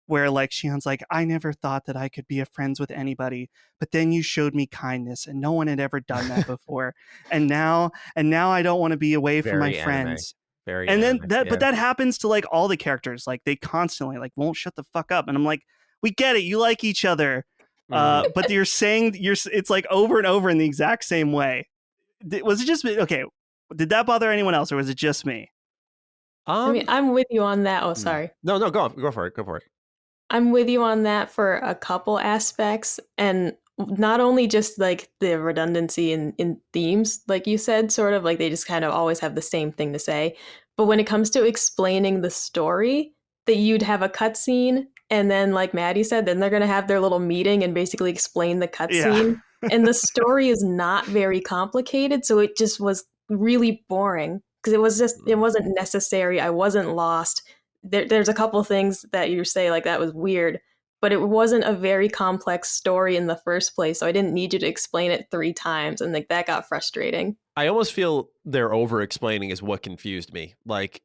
where like Shion's like, I never thought that I could be friends with anybody, but then you showed me kindness and no one had ever done that before. and now I don't want to be away from my friends. Very and anime, then that, yeah. But that happens to like all the characters. Like they constantly like won't shut the fuck up. And I'm like, we get it. You like each other. But you're saying it's like over and over in the exact same way. Was it just me? Okay. Did that bother anyone else or was it just me? I mean, I'm with you on that. Oh, sorry. No, go for it. I'm with you on that for a couple aspects, and not only just like the redundancy in themes, like you said, sort of like they just kind of always have the same thing to say. But when it comes to explaining the story, that you'd have a cutscene, and then like Maddie said, then they're going to have their little meeting and basically explain the cutscene. Yeah. And the story is not very complicated, so it just was really boring because it wasn't necessary. I wasn't lost. There's a couple things that you say like that was weird, but it wasn't a very complex story in the first place, so I didn't need you to explain it 3 times, and like that got frustrating. I almost feel they're over explaining is what confused me. Like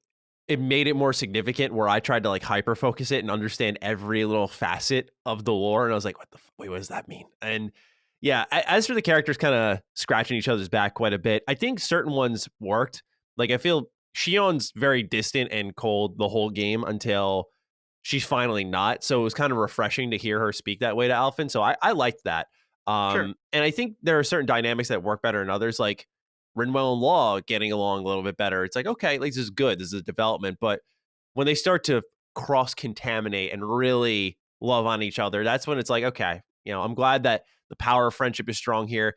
it made it more significant where I tried to like hyper focus it and understand every little facet of the lore, and I was like, wait, what does that mean? And yeah, as for the characters kind of scratching each other's back quite a bit, I think certain ones worked. Like I feel Shion's very distant and cold the whole game until she's finally not. So it was kind of refreshing to hear her speak that way to Alphen. So I liked that. Sure. And I think there are certain dynamics that work better than others. Like Rinwell and Law getting along a little bit better. It's like, okay, like, this is good. This is a development. But when they start to cross-contaminate and really love on each other, that's when it's like, okay, I'm glad that the power of friendship is strong here.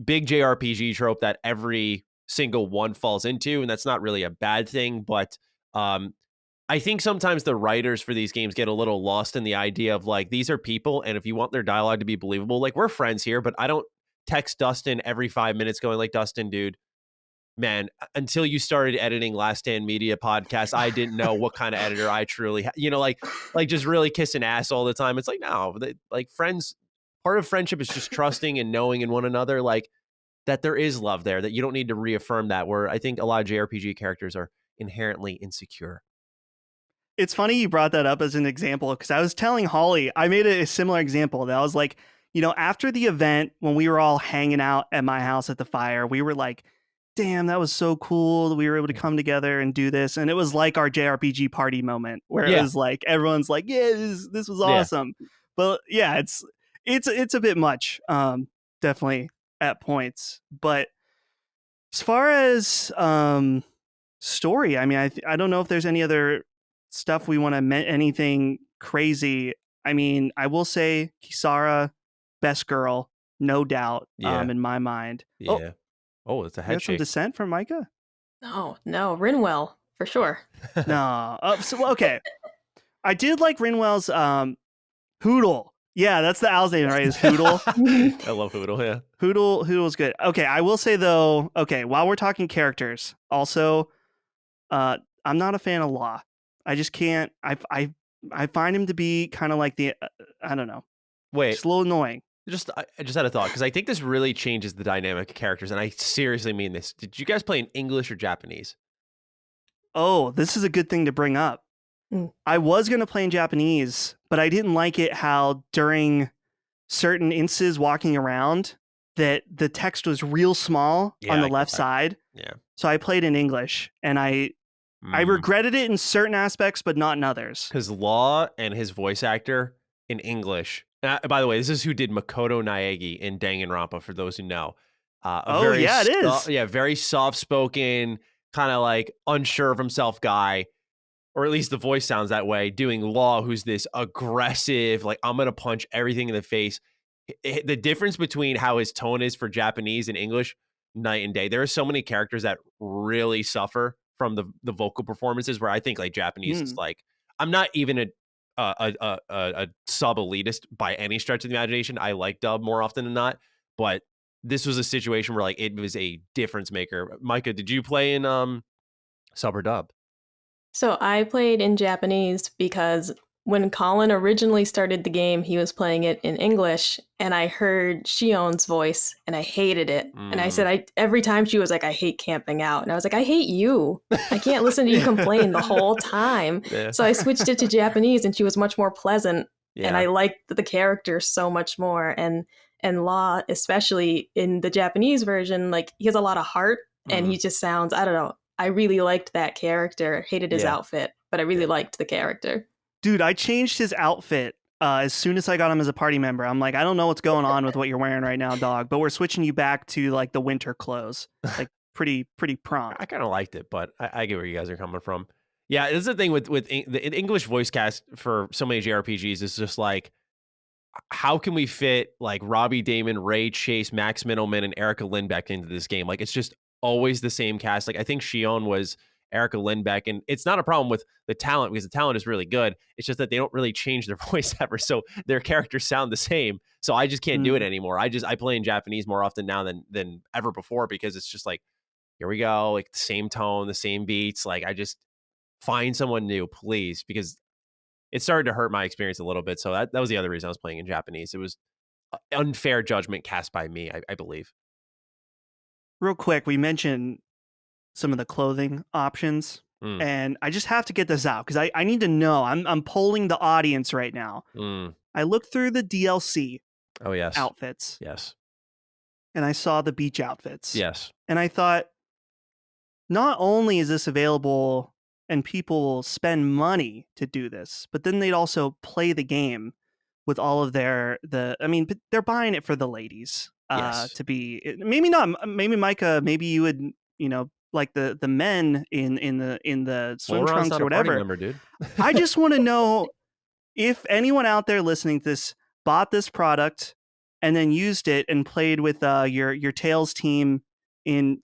Big JRPG trope that every single one falls into, and that's not really a bad thing. But I think sometimes the writers for these games get a little lost in the idea of like, these are people, and if you want their dialogue to be believable, like, we're friends here, but I don't text Dustin every 5 minutes going like, Dustin, dude, man, until you started editing Last Stand Media podcast, I didn't know what kind of editor I truly like just really kissing ass all the time. It's like, no, like, friends, part of friendship is just trusting and knowing in one another, like, that there is love there, that you don't need to reaffirm that, where I think a lot of JRPG characters are inherently insecure. It's funny you brought that up as an example, because I was telling Holly, I made a similar example that I was like, after the event, when we were all hanging out at my house at the fire, we were like, damn, that was so cool that we were able to come together and do this. And it was like our JRPG party moment where it was like, everyone's like, yeah, this was awesome. Yeah. But yeah, it's a bit much, definitely at points. But as far as story, I mean, I don't know if there's any other stuff we want to anything crazy. I mean, I will say Kisara, best girl, no doubt, in my mind. Yeah. Oh, it's a head shake. Some dissent from Micah? No, Rinwell, for sure. No. Okay. I did like Rinwell's Hoodle. Yeah, that's the owl's name, right? Is Hoodle. I love Hoodle, yeah. Hoodle's good. Okay, I will say though, while we're talking characters, also, I'm not a fan of Law. I just can't. I find him to be kind of like the I don't know. Wait, just a little annoying. I just had a thought, because I think this really changes the dynamic of characters, and I seriously mean this. Did you guys play in English or Japanese? Oh, this is a good thing to bring up. I was going to play in Japanese, but I didn't like it how during certain instances walking around that the text was real small on the left side. Yeah. So I played in English, and I regretted it in certain aspects, but not in others. Because Law and his voice actor in English. By the way, this is who did Makoto Naegi in Danganronpa, for those who know. It is. Yeah, very soft-spoken, kind of like unsure of himself guy, or at least the voice sounds that way, doing Law, who's this aggressive, like, I'm going to punch everything in the face. The difference between how his tone is for Japanese and English, night and day. There are so many characters that really suffer from the vocal performances, where I think like Japanese is like, I'm not even a sub elitist by any stretch of the imagination. I like dub more often than not, but this was a situation where like it was a difference maker. Micah, did you play in sub or dub? So I played in Japanese because when Colin originally started the game, he was playing it in English, and I heard Shion's voice, and I hated it. And I said, every time she was like, I hate camping out. And I was like, I hate you. I can't listen to you complain the whole time. Yeah. So I switched it to Japanese, and she was much more pleasant. Yeah. And I liked the character so much more. And Law, especially in the Japanese version, like, he has a lot of heart, and he just sounds, I don't know. I really liked that character. Hated his outfit, but I really liked the character. Dude, I changed his outfit as soon as I got him as a party member. I'm like, I don't know what's going on with what you're wearing right now, dog, but we're switching you back to like the winter clothes, like pretty prompt. I kind of liked it, but I get where you guys are coming from. Yeah, this is the thing with the English voice cast for so many JRPGs is just like, how can we fit like Robbie Damon, Ray Chase, Max Middleman, and Erica Lindbeck into this game? Like, it's just always the same cast. Like, I think Shion was Erica Lindbeck, and it's not a problem with the talent, because the talent is really good. It's just that they don't really change their voice ever, so their characters sound the same. So I just can't do it anymore. I play in Japanese more often now than ever before, because it's just like, here we go, like the same tone, the same beats. Like, I just find someone new, please, because it started to hurt my experience a little bit. So that was the other reason I was playing in Japanese. It was unfair judgment cast by me, I believe. Real quick, we mentioned some of the clothing options, and I just have to get this out because I need to know. I'm polling the audience right now. I looked through the DLC outfits. Yes. And I saw the beach outfits. Yes. And I thought, not only is this available and people will spend money to do this, but then they'd also play the game with all of they're buying it for the ladies. Yes. to be. Maybe not. Maybe Micah. Maybe you would. Like the men in the swim Laurent's trunks not or a party whatever. member, dude. I just want to know if anyone out there listening to this bought this product and then used it and played with your Tails team in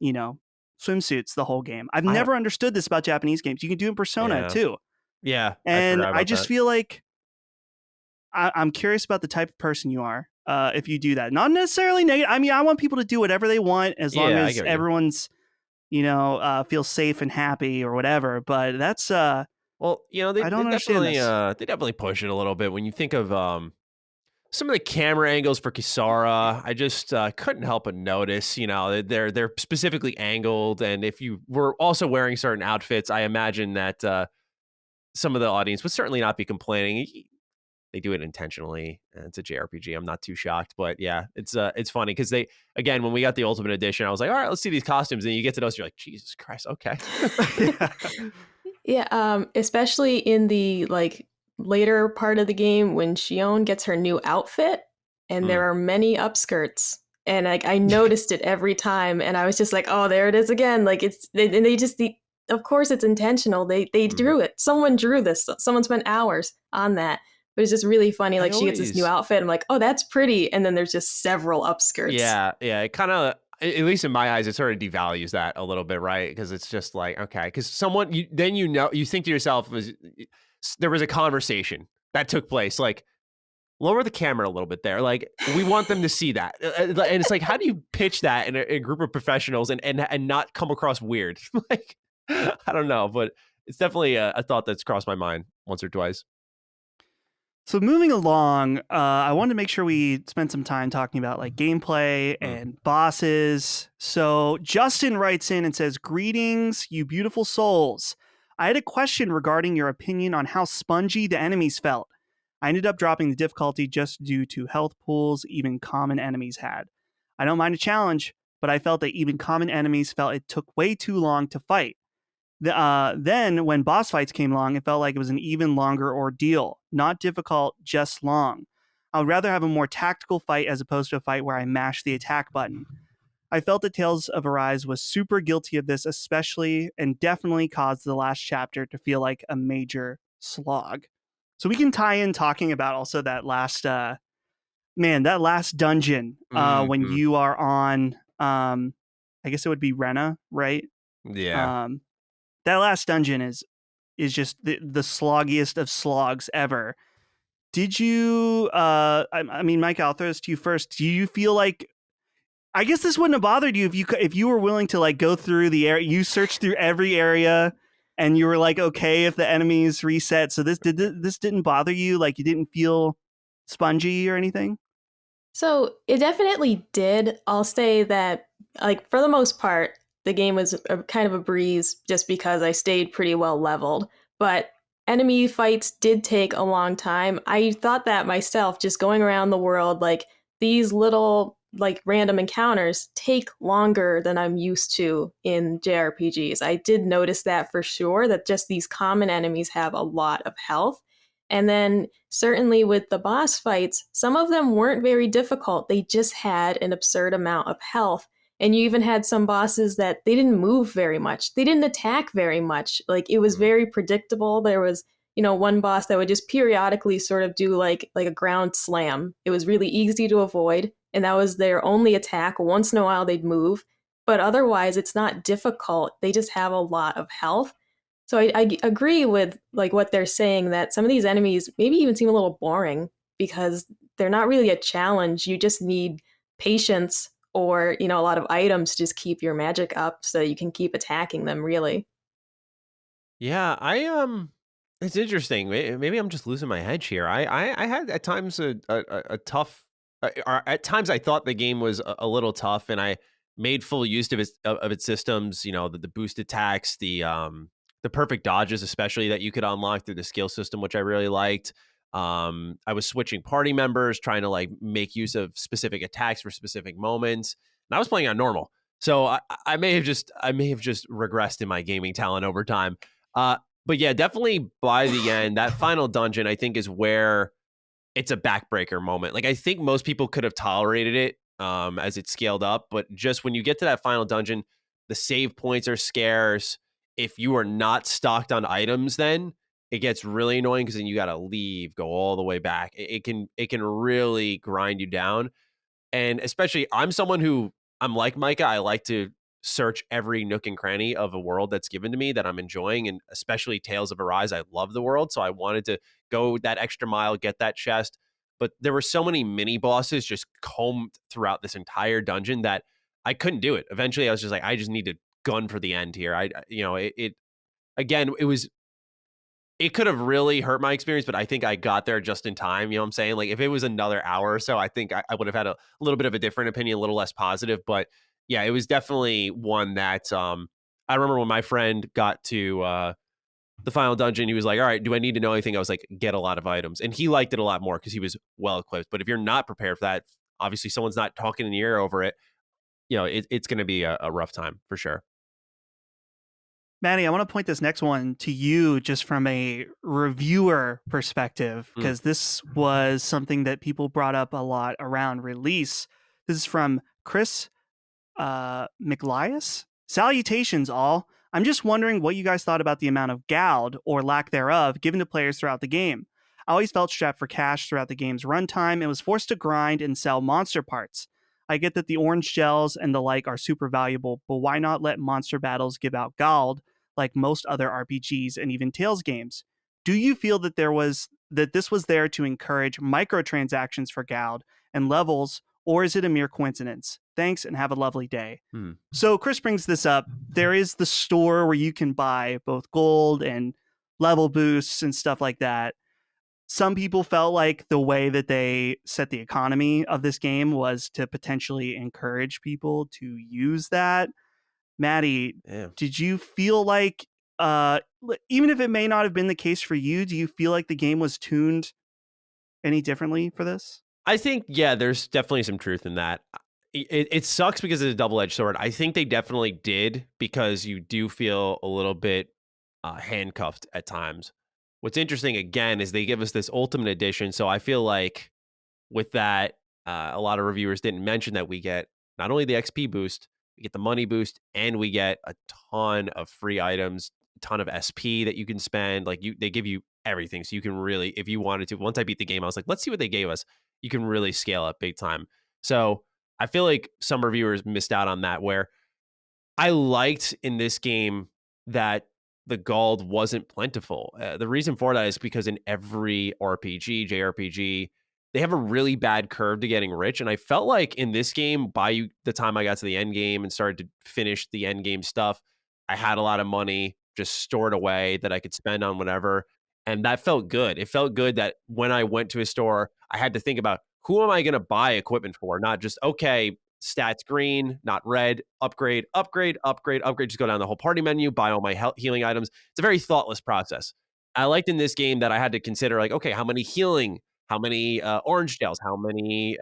swimsuits the whole game. I've never understood this about Japanese games. You can do it in Persona too. Yeah, And I just feel like I'm curious about the type of person you are if you do that. Not necessarily negative. I mean, I want people to do whatever they want as long as everyone's feels safe and happy or whatever. But that's well, they I don't understand they definitely push it a little bit when you think of some of the camera angles for Kisara. I just couldn't help but notice, they're specifically angled, and if you were also wearing certain outfits, I imagine that some of the audience would certainly not be complaining. They do it intentionally. It's a JRPG. I'm not too shocked, but yeah, it's funny because when we got the Ultimate Edition, I was like, all right, let's see these costumes, and you get to those, you're like, Jesus Christ, okay. Yeah, especially in the later part of the game when Shion gets her new outfit, and there are many upskirts, and I noticed it every time, and I was just like, oh, there it is again. Like of course it's intentional. They drew it. Someone drew this. Someone spent hours on that. It was just really funny. Like she gets this new outfit. I'm like, oh, that's pretty. And then there's just several upskirts. Yeah. It kind of, at least in my eyes, it sort of devalues that a little bit, right? Because it's just like, okay, because someone, you think to yourself, there was a conversation that took place. Like, lower the camera a little bit there. Like, we want them to see that. And it's like, how do you pitch that in a group of professionals and not come across weird? Like, I don't know, but it's definitely a thought that's crossed my mind once or twice. So moving along, I wanted to make sure we spent some time talking about like gameplay and bosses. So Justin writes in and says, "Greetings, you beautiful souls. I had a question regarding your opinion on how spongy the enemies felt. I ended up dropping the difficulty just due to health pools even common enemies had. I don't mind a challenge, but I felt that even common enemies felt it took way too long to fight. Then, when boss fights came along, it felt like it was an even longer ordeal. Not difficult, just long. I would rather have a more tactical fight as opposed to a fight where I mash the attack button. I felt that Tales of Arise was super guilty of this, especially and definitely caused the last chapter to feel like a major slog." So we can tie in talking about also that last, that last dungeon when you are on, I guess it would be Rena, right? Yeah. That last dungeon is just the sloggiest of slogs ever. Did you, I mean, Mike, I'll throw this to you first. Do you feel like, I guess this wouldn't have bothered you if you were willing to like go through the area, you searched through every area and you were like, okay, if the enemies reset. So this didn't bother you? Like you didn't feel spongy or anything? So it definitely did. I'll say that like for the most part, the game was kind of a breeze just because I stayed pretty well leveled. But enemy fights did take a long time. I thought that myself, just going around the world, like these little like random encounters take longer than I'm used to in JRPGs. I did notice that for sure, that just these common enemies have a lot of health. And then certainly with the boss fights, some of them weren't very difficult. They just had an absurd amount of health. And you even had some bosses that they didn't move very much. They didn't attack very much. Like it was very predictable. There was, one boss that would just periodically sort of do like a ground slam. It was really easy to avoid. And that was their only attack. Once in a while they'd move. But otherwise it's not difficult. They just have a lot of health. So I agree with like what they're saying, that some of these enemies maybe even seem a little boring because they're not really a challenge. You just need patience or, a lot of items to just keep your magic up so you can keep attacking them, really. Yeah, it's interesting. Maybe I'm just losing my head here. I had at times a tough, or at times I thought the game was a little tough, and I made full use of its systems. The boost attacks, the perfect dodges, especially that you could unlock through the skill system, which I really liked. I was switching party members, trying to like make use of specific attacks for specific moments, and I was playing on normal. So I may have just regressed in my gaming talent over time. But yeah, definitely by the end, that final dungeon, I think, is where it's a backbreaker moment. Like I think most people could have tolerated it as it scaled up. But just when you get to that final dungeon, the save points are scarce. If you are not stocked on items, then it gets really annoying because then you got to leave, go all the way back. It can really grind you down. And especially, I'm someone who I'm like Micah. I like to search every nook and cranny of a world that's given to me that I'm enjoying, and especially Tales of Arise. I love the world, so I wanted to go that extra mile, get that chest. But there were so many mini bosses just combed throughout this entire dungeon that I couldn't do it. Eventually, I was just like, I just need to gun for the end here. It again, it could have really hurt my experience, but I think I got there just in time. You know what I'm saying? Like if it was another hour or so, I think I would have had a little bit of a different opinion, a little less positive. But yeah, it was definitely one that I remember when my friend got to the final dungeon, he was like, all right, do I need to know anything? I was like, get a lot of items. And he liked it a lot more because he was well equipped. But if you're not prepared for that, obviously someone's not talking in the ear over it, it's going to be a rough time for sure. Maddie, I want to point this next one to you just from a reviewer perspective, because this was something that people brought up a lot around release. This is from Chris McLias. Salutations, all. I'm just wondering what you guys thought about the amount of gold, or lack thereof, given to players throughout the game. I always felt strapped for cash throughout the game's runtime and was forced to grind and sell monster parts. I get that the orange gels and the like are super valuable, but why not let monster battles give out gold like most other RPGs and even Tales games? Do you feel that this was there to encourage microtransactions for gold and levels, or is it a mere coincidence? Thanks and have a lovely day. So Chris brings this up. There is the store where you can buy both gold and level boosts and stuff like that. Some people felt like the way that they set the economy of this game was to potentially encourage people to use that. Maddie, did you feel like, even if it may not have been the case for you, do you feel like the game was tuned any differently for this? I think, yeah, there's definitely some truth in that. It sucks because it's a double-edged sword. I think they definitely did, because you do feel a little bit handcuffed at times. What's interesting, again, is they give us this Ultimate Edition, so I feel like with that, a lot of reviewers didn't mention that we get not only the XP boost, we get the money boost, and we get a ton of free items, a ton of SP that you can spend. Like they give you everything, so you can really, if you wanted to. Once I beat the game, I was like, let's see what they gave us. You can really scale up big time. So I feel like some reviewers missed out on that, where I liked in this game that the gold wasn't plentiful. The reason for that is because in every RPG, JRPG, they have a really bad curve to getting rich. And I felt like in this game, by the time I got to the end game and started to finish the end game stuff, I had a lot of money just stored away that I could spend on whatever. And that felt good. It felt good that when I went to a store, I had to think about, who am I going to buy equipment for? Not just, okay, stats green, not red, upgrade, upgrade, upgrade, upgrade. Just go down the whole party menu, buy all my healing items. It's a very thoughtless process. I liked in this game that I had to consider, like, okay, how many healing, how many orange gels, how many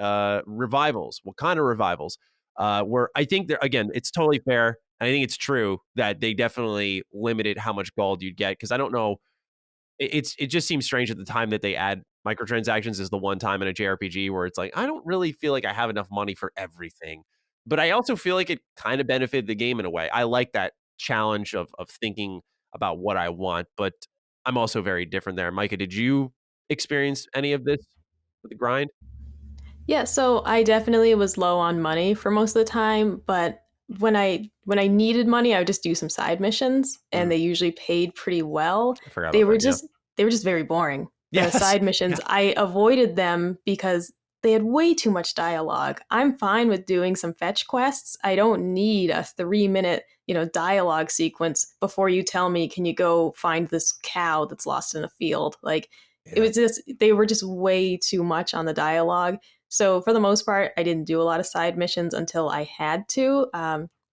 revivals, what kind of revivals. Where I think that, again, it's totally fair. I think it's true that they definitely limited how much gold you'd get, because I don't know. It just seems strange at the time that they add microtransactions is the one time in a JRPG where it's like, I don't really feel like I have enough money for everything. But I also feel like it kind of benefited the game in a way. I like that challenge of thinking about what I want, but I'm also very different there. Micah, did you experience any of this with the grind? Yeah, so I definitely was low on money for most of the time, but when I needed money, I would just do some side missions, and they usually paid pretty well. I forgot They about were that, yeah. just they were just very boring. The Yes. side missions, I avoided them because they had way too much dialogue. I'm fine with doing some fetch quests. I don't need a 3-minute, dialogue sequence before you tell me, can you go find this cow that's lost in a field? Like, it was just, they were just way too much on the dialogue. So for the most part, I didn't do a lot of side missions until I had to.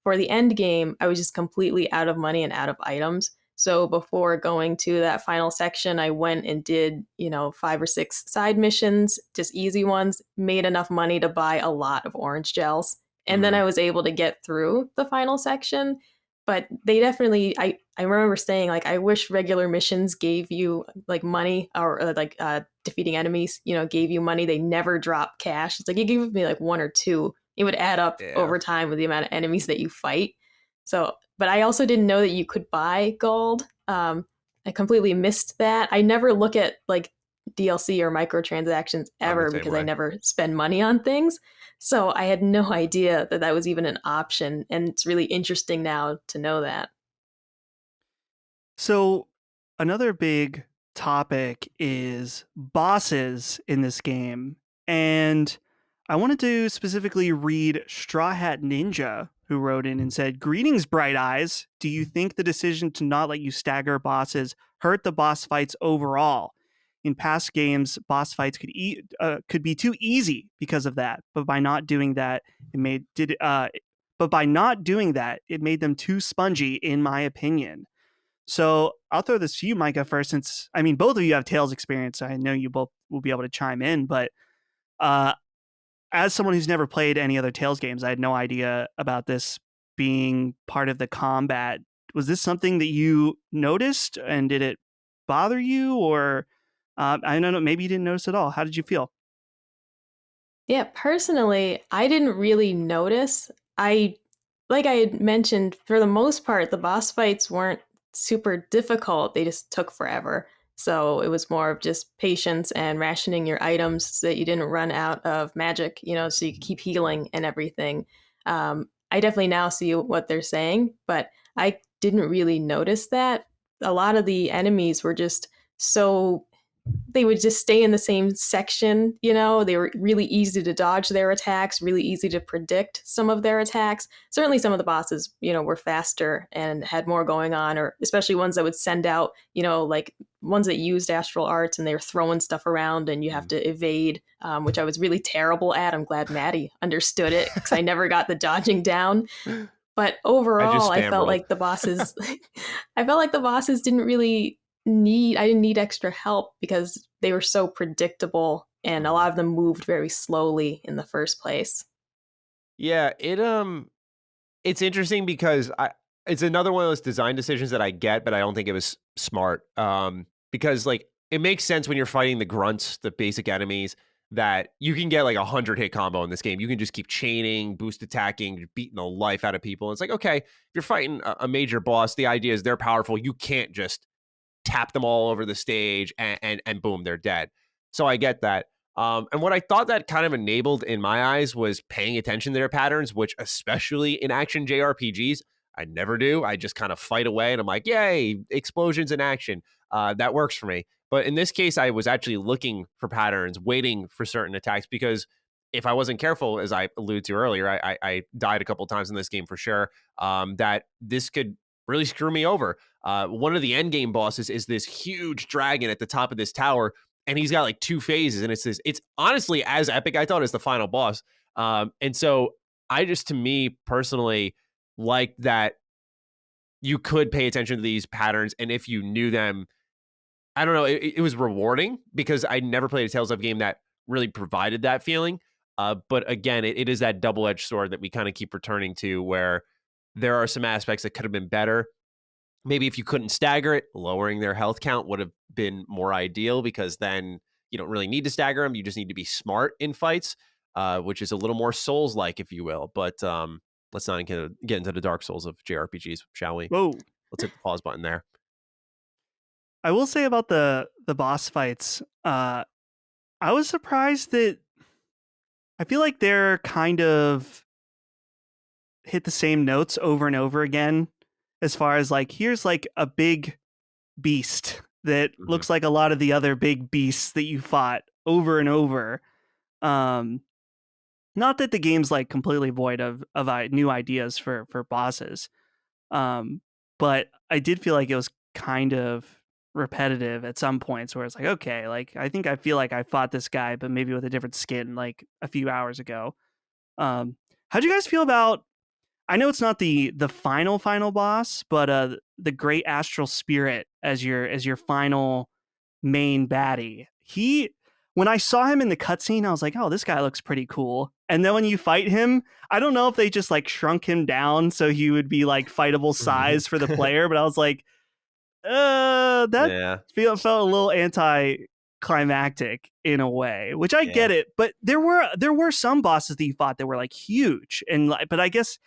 For the end game, I was just completely out of money and out of items. So before going to that final section, I went and did, 5 or 6 side missions, just easy ones, made enough money to buy a lot of orange gels. And then I was able to get through the final section. But they definitely, I remember saying, like, I wish regular missions gave you like money, or defeating enemies, gave you money. They never drop cash. It's like, you give me like 1 or 2 It would add up over time with the amount of enemies that you fight. So, but I also didn't know that you could buy gold. I completely missed that. I never look at like DLC or microtransactions ever because I never spend money on things. So I had no idea that that was even an option. And it's really interesting now to know that. So another big topic is bosses in this game. And I wanted to specifically read Straw Hat Ninja, who wrote in and said, "Greetings, Bright Eyes. Do you think the decision to not let you stagger bosses hurt the boss fights overall? In past games, boss fights could be too easy because of that. But by not doing that, it made them too spongy, in my opinion." So I'll throw this to you, Micah, first, since I mean both of you have Tales experience. So I know you both will be able to chime in, but as someone who's never played any other Tales games, I had no idea about this being part of the combat. Was this something that you noticed, and did it bother you, or I don't know, maybe you didn't notice at all? How did you feel? Yeah, personally, I didn't really notice. Like I had mentioned, for the most part, the boss fights weren't super difficult. They just took forever. So it was more of just patience and rationing your items so that you didn't run out of magic, so you could keep healing and everything. I definitely now see what they're saying, but I didn't really notice that. A lot of the enemies were just so they would just stay in the same section, they were really easy to dodge their attacks, really easy to predict some of their attacks. Certainly some of the bosses, were faster and had more going on, or especially ones that would send out, like ones that used astral arts and they were throwing stuff around and you have to evade, which I was really terrible at. I'm glad Maddie understood it because I never got the dodging down. But overall, I felt like the bosses didn't really I didn't need extra help because they were so predictable and a lot of them moved very slowly in the first place. Yeah, it's interesting because it's another one of those design decisions that I get, but I don't think it was smart. Because like it makes sense when you're fighting the grunts, the basic enemies, that you can get like 100 hit combo in this game. You can just keep chaining, boost attacking, beating the life out of people. And it's like, okay, if you're fighting a major boss, the idea is they're powerful. You can't just tap them all over the stage and boom, they're dead. So I get that. And what I thought that kind of enabled in my eyes was paying attention to their patterns, which especially in action JRPGs, I never do. I just kind of fight away and I'm like, yay, explosions in action. That works for me. But in this case, I was actually looking for patterns, waiting for certain attacks, because if I wasn't careful, as I alluded to earlier, I died a couple of times in this game for sure, that this could really screw me over. One of the end game bosses is this huge dragon at the top of this tower, and he's got like 2 phases, and it's honestly as epic, I thought, as the final boss. And so I just, to me personally, like that you could pay attention to these patterns, and if you knew them, I don't know, it was rewarding because I never played a Tales of game that really provided that feeling. But again, it is that double-edged sword that we kind of keep returning to, where there are some aspects that could have been better. Maybe if you couldn't stagger it, lowering their health count would have been more ideal, because then you don't really need to stagger them. You just need to be smart in fights, which is a little more Souls-like, if you will. But let's not get into the Dark Souls of JRPGs, shall we? Whoa. Let's hit the pause button there. I will say about the boss fights, I was surprised that I feel like they're kind of hit the same notes over and over again, as far as like, here's like a big beast that looks like a lot of the other big beasts that you fought over and over. Not that the game's like completely void of new ideas for bosses, but I did feel like it was kind of repetitive at some points, where it's like, okay, like I think I feel like I fought this guy, but maybe with a different skin like a few hours ago. How'd you guys feel about, I know it's not the final boss, but the Great Astral Spirit as your final main baddie? When I saw him in the cutscene, I was like, oh, this guy looks pretty cool. And then when you fight him, I don't know if they just like shrunk him down so he would be like fightable size for the player, but I was like, felt a little anticlimactic anticlimactic in a way, which I get it. But there were some bosses that you fought that were like huge, and but I guess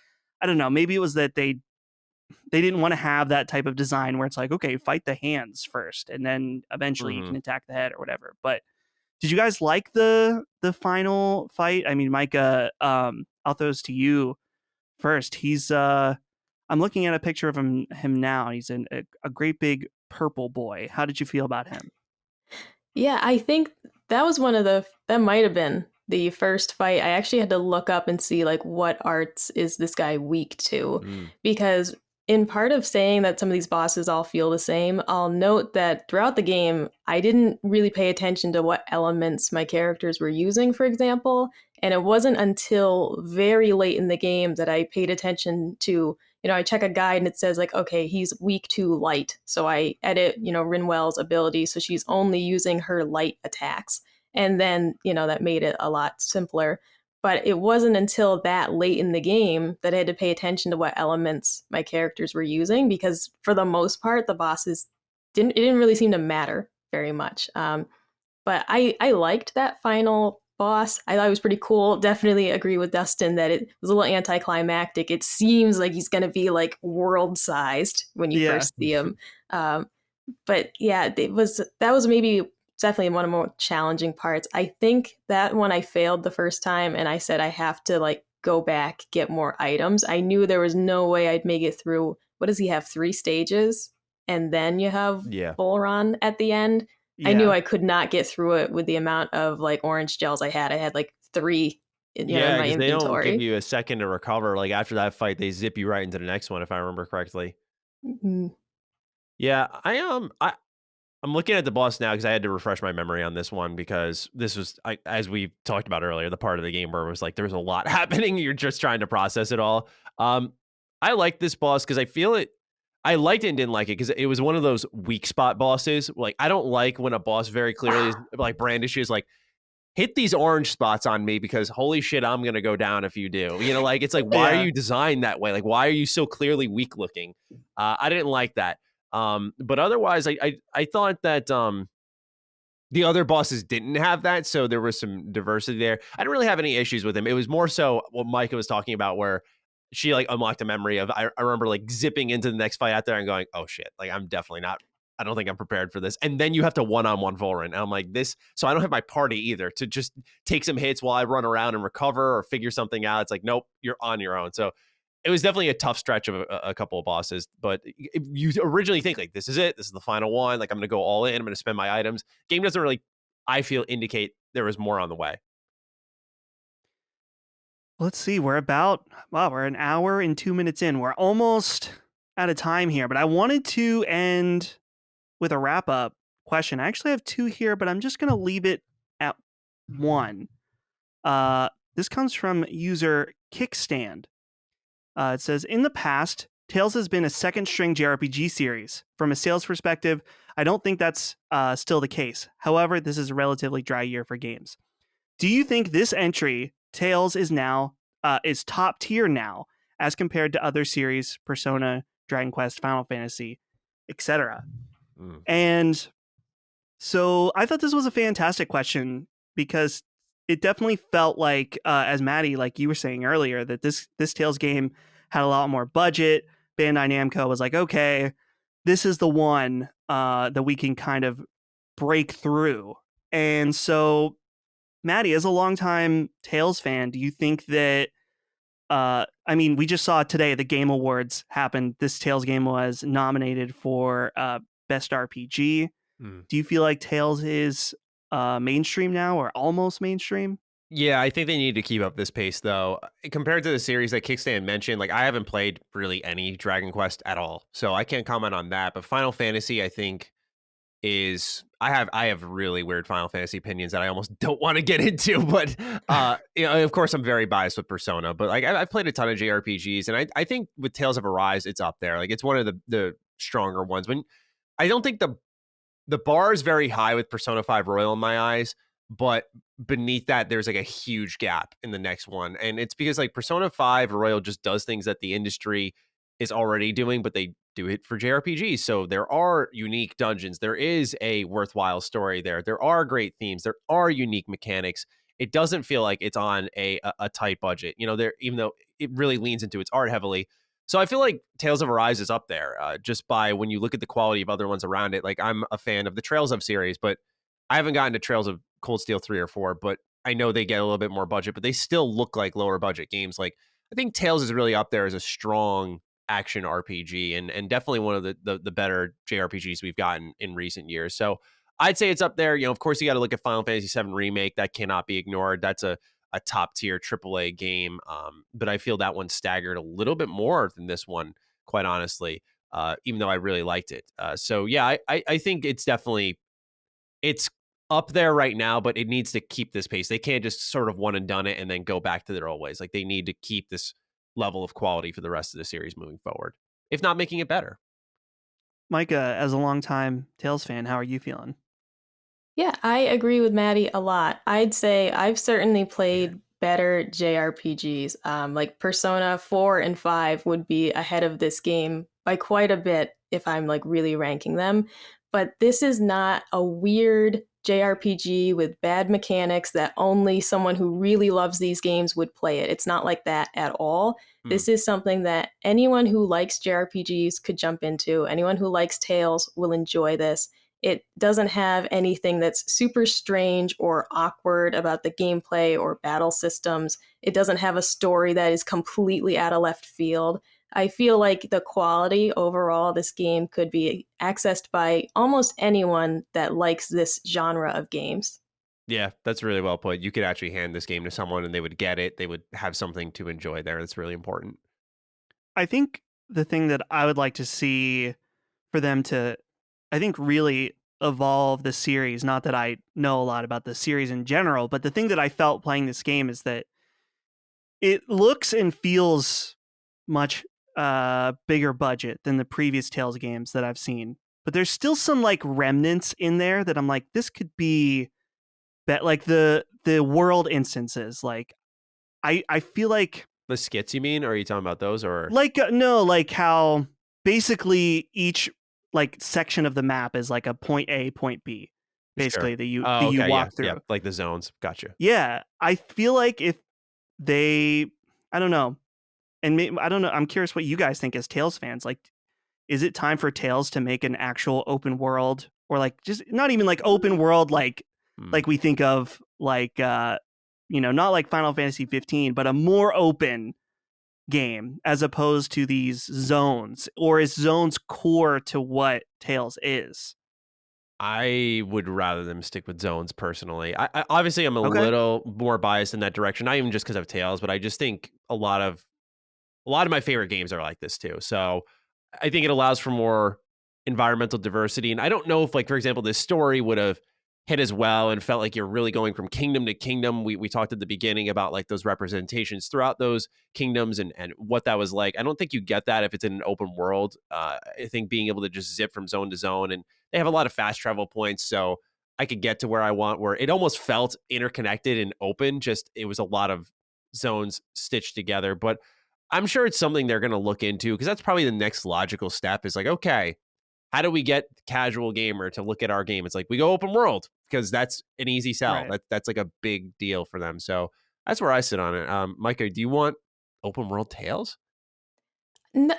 I don't know. Maybe it was that they didn't want to have that type of design where it's like, okay, fight the hands first, and then eventually you can attack the head or whatever. But did you guys like the final fight? I mean, Micah, I'll throw this to you first. He's I'm looking at a picture of him now. He's a great big purple boy. How did you feel about him? Yeah, I think that was that might have been the first fight. I actually had to look up and see like what arts is this guy weak to, because in part of saying that some of these bosses all feel the same, I'll note that throughout the game, I didn't really pay attention to what elements my characters were using, for example. And it wasn't until very late in the game that I paid attention to, I check a guide and it says like, okay, he's weak to light. So I edit, Rinwell's ability. So she's only using her light attacks. And then, that made it a lot simpler. But it wasn't until that late in the game that I had to pay attention to what elements my characters were using, because for the most part, the bosses didn't really seem to matter very much. But I liked that final boss. I thought it was pretty cool. Definitely agree with Dustin that it was a little anticlimactic. It seems like he's going to be like world sized when you first see him. But yeah, that was maybe definitely one of the more challenging parts. I think that when I failed the first time and I said I have to like go back, get more items, I knew there was no way I'd make it through. What does he have? 3 stages? And then you have Bullrun at the end. Yeah. I knew I could not get through it with the amount of like orange gels I had. I had like 3 in my inventory. They don't give you a second to recover. Like after that fight, they zip you right into the next one, if I remember correctly. Mm-hmm. Yeah, I'm looking at the boss now because I had to refresh my memory on this one, because this was, as we talked about earlier, the part of the game where it was like there's a lot happening. You're just trying to process it all. I like this boss because I liked it and didn't like it because it was one of those weak spot bosses. Like, I don't like when a boss very clearly is like brandishes like, hit these orange spots on me because holy shit, I'm going to go down if you do. Like, it's like, why are you designed that way? Like, why are you so clearly weak looking? I didn't like that. But otherwise, I thought that the other bosses didn't have that, so there was some diversity there. I didn't really have any issues with him. It was more so what Micah was talking about, where she like unlocked a memory of, I remember like zipping into the next fight out there and going, oh shit, like I'm definitely not, I don't think I'm prepared for this. And then you have to one-on-one Volrin. And I'm like, so I don't have my party either to just take some hits while I run around and recover or figure something out. It's like, nope, you're on your own. So it was definitely a tough stretch of a couple of bosses, but if you originally think like, this is it, this is the final one, like I'm going to go all in, I'm going to spend my items. Game doesn't really, I feel, indicate there was more on the way. Let's see, we're an hour and 2 minutes in. We're almost out of time here, but I wanted to end with a wrap up question. I actually have 2 here, but I'm just going to leave it at 1. This comes from user Kickstand. It says, in the past, Tales has been a second string JRPG series. From a sales perspective, I don't think that's still the case. However, this is a relatively dry year for games. Do you think this entry, Tales, is top tier now as compared to other series, Persona, Dragon Quest, Final Fantasy, etc.? And so I thought this was a fantastic question, because it definitely felt like, as Maddie, like you were saying earlier, that this Tales game had a lot more budget. Bandai Namco was like, okay, this is the one that we can kind of break through. And so, Maddie, as a longtime Tales fan, do you think that, we just saw today the Game Awards happened. This Tales game was nominated for Best RPG. Do you feel like Tales is mainstream now, or almost mainstream? Yeah, I think they need to keep up this pace, though. Compared to the series that Kickstand mentioned, like I haven't played really any Dragon Quest at all, so I can't comment on that. But Final Fantasy, I think, I have really weird Final Fantasy opinions that I almost don't want to get into. But of course, I'm very biased with Persona. But like I've played a ton of JRPGs, and I think with Tales of Arise, it's up there. Like it's one of the stronger ones. When I don't think the bar is very high with Persona 5 Royal in my eyes, but beneath that, there's like a huge gap in the next one. And it's because like Persona 5 Royal just does things that the industry is already doing, but they do it for JRPGs. So there are unique dungeons. There is a worthwhile story there. There are great themes. There are unique mechanics. It doesn't feel like it's on a tight budget. There, even though it really leans into its art heavily. So I feel like Tales of Arise is up there just by when you look at the quality of other ones around it. Like I'm a fan of the Trails of series, but I haven't gotten to Trails of Cold Steel 3 or 4, but I know they get a little bit more budget, but they still look like lower budget games. Like I think Tales is really up there as a strong action RPG and definitely one of the better JRPGs we've gotten in recent years. So I'd say it's up there. Of course, you got to look at Final Fantasy VII Remake. That cannot be ignored. That's a top tier AAA game. But I feel that one staggered a little bit more than this one, quite honestly, even though I really liked it. So yeah, I think it's up there right now, but it needs to keep this pace. They can't just sort of one and done it and then go back to their old ways. Like they need to keep this level of quality for the rest of the series moving forward, if not making it better. Micah, as a longtime Tales fan, how are you feeling? Yeah, I agree with Maddie a lot. I'd say I've certainly played better JRPGs. Like Persona 4 and 5 would be ahead of this game by quite a bit if I'm like really ranking them. But this is not a weird JRPG with bad mechanics that only someone who really loves these games would play it. It's not like that at all. This is something that anyone who likes JRPGs could jump into. Anyone who likes Tales will enjoy this. It doesn't have anything that's super strange or awkward about the gameplay or battle systems. It doesn't have a story that is completely out of left field. I feel like the quality overall, this game could be accessed by almost anyone that likes this genre of games. Yeah, that's really well put. You could actually hand this game to someone and they would get it. They would have something to enjoy there. That's really important. I think the thing that I would like to see for them to, I think, really evolve the series, not that I know a lot about the series in general, but the thing that I felt playing this game is that it looks and feels much bigger budget than the previous Tales games that I've seen. But there's still some like remnants in there that I'm like, this could be like the world instances. Like I feel like The skits, you mean? Or are you talking about those or like no, like how basically each like section of the map is like a point A, point B, basically Sure. that you Okay, walk through. yeah, like the zones. Gotcha. Yeah, I feel like if they, I don't know, and I don't know. I'm curious what you guys think as Tales fans. Like, is it time for Tales to make an actual open world, or like just not even like open world, like we think of like not like Final Fantasy 15, but a more open game as opposed to these zones, or is zones core to what Tales is? I would rather them stick with zones personally. I obviously I'm a Okay. little more biased in that direction, not even just because of Tales, but I just think a lot of my favorite games are like this too. So I think it allows for more environmental diversity. And I don't know if, like, for example, this story would have hit as well and felt like you're really going from kingdom to kingdom. We talked at the beginning about like those representations throughout those kingdoms and what that was like. I don't think you get that if it's in an open world. I think being able to just zip from zone to zone, and they have a lot of fast travel points. So I could get to where I want, where it almost felt interconnected and open. Just it was a lot of zones stitched together. But I'm sure it's something they're going to look into, because that's probably the next logical step is like, okay, how do we get the casual gamer to look at our game? It's like, we go open world, because that's an easy sell. Right. That's like a big deal for them. So that's where I sit on it. Micah, do you want open world Tales?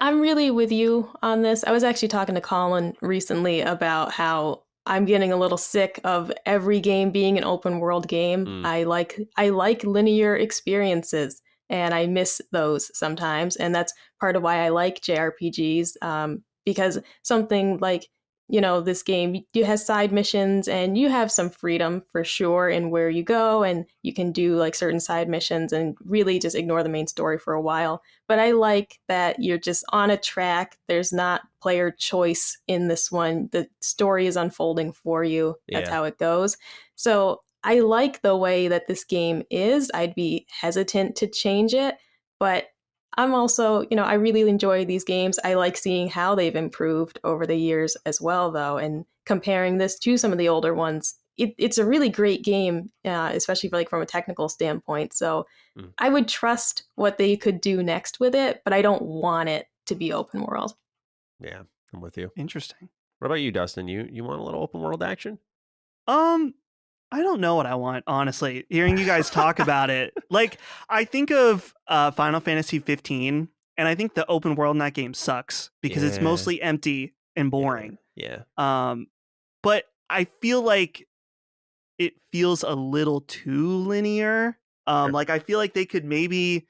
I'm really with you on this. I was actually talking to Colin recently about how I'm getting a little sick of every game being an open world game. I like linear experiences, and I miss those sometimes. And that's part of why I like JRPGs, because something like, this game, you has side missions and you have some freedom for sure in where you go, and you can do like certain side missions and really just ignore the main story for a while. But I like that you're just on a track. There's not player choice in this one. The story is unfolding for you. That's how it goes. So I like the way that this game is. I'd be hesitant to change it, but I'm also, I really enjoy these games. I like seeing how they've improved over the years as well, though, and comparing this to some of the older ones. It's a really great game, especially from a technical standpoint. So I would trust what they could do next with it, but I don't want it to be open world. Yeah, I'm with you. Interesting. What about you, Dustin? You want a little open world action? Um, I don't know what I want, honestly. Hearing you guys talk about it, like I think of Final Fantasy 15, and I think the open world in that game sucks because it's Yeah, mostly empty and boring. yeah. But I feel like it feels a little too linear. Sure. Like I feel like they could maybe,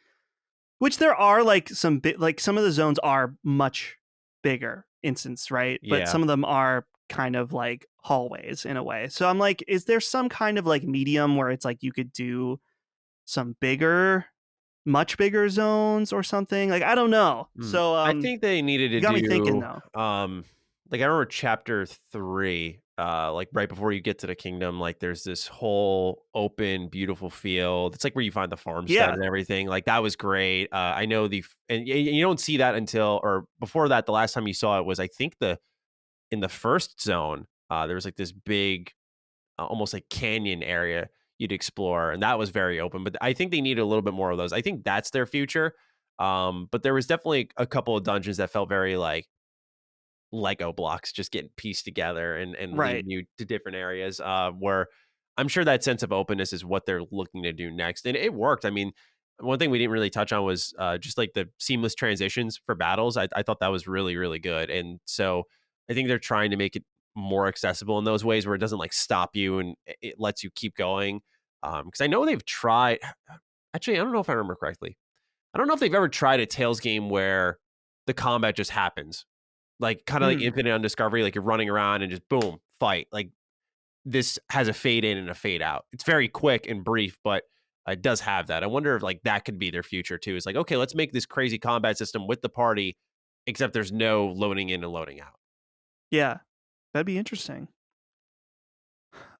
which there are like some bit, like some of the zones are much bigger instance, right? But Yeah. some of them are kind of like hallways in a way. So I'm like, is there some kind of like medium where it's like you could do some bigger, much bigger zones or something? Like I don't know. So I think they needed you to got me thinking do though. like I remember chapter 3, like right before you get to the kingdom, like there's this whole open, beautiful field. It's like where you find the farmstead Yeah. and everything. Like that was great. I know and you don't see that until, or before that, the last time you saw it was, I think in the first zone, there was like this big, almost like canyon area you'd explore, and that was very open. But I think they need a little bit more of those. I think that's their future. But there was definitely a couple of dungeons that felt very like Lego blocks just getting pieced together and Right. leading you to different areas, where I'm sure that sense of openness is what they're looking to do next. And it worked. I mean, one thing we didn't really touch on was just like the seamless transitions for battles. I thought that was really, really good. And so I think they're trying to make it more accessible in those ways where it doesn't like stop you and it lets you keep going. Because I know they've tried, actually, I don't know if I remember correctly. I don't know if they've ever tried a Tales game where the combat just happens, like kind of like Infinite Undiscovery, like you're running around and just boom, fight. Like this has a fade in and a fade out. It's very quick and brief, but it does have that. I wonder if like that could be their future too. It's like, okay, let's make this crazy combat system with the party, except there's no loading in and loading out. Yeah. That'd be interesting.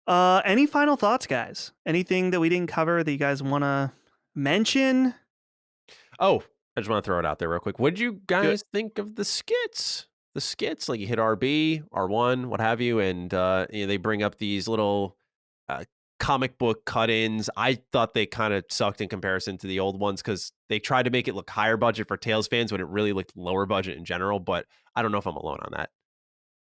Any final thoughts, guys? Anything that we didn't cover that you guys want to mention? Oh, I just want to throw it out there real quick. What did you guys think of the skits? The skits, like you hit RB, R1, what have you, and they bring up these little comic book cut-ins. I thought they kind of sucked in comparison to the old ones because they tried to make it look higher budget for Tales fans when it really looked lower budget in general. But I don't know if I'm alone on that.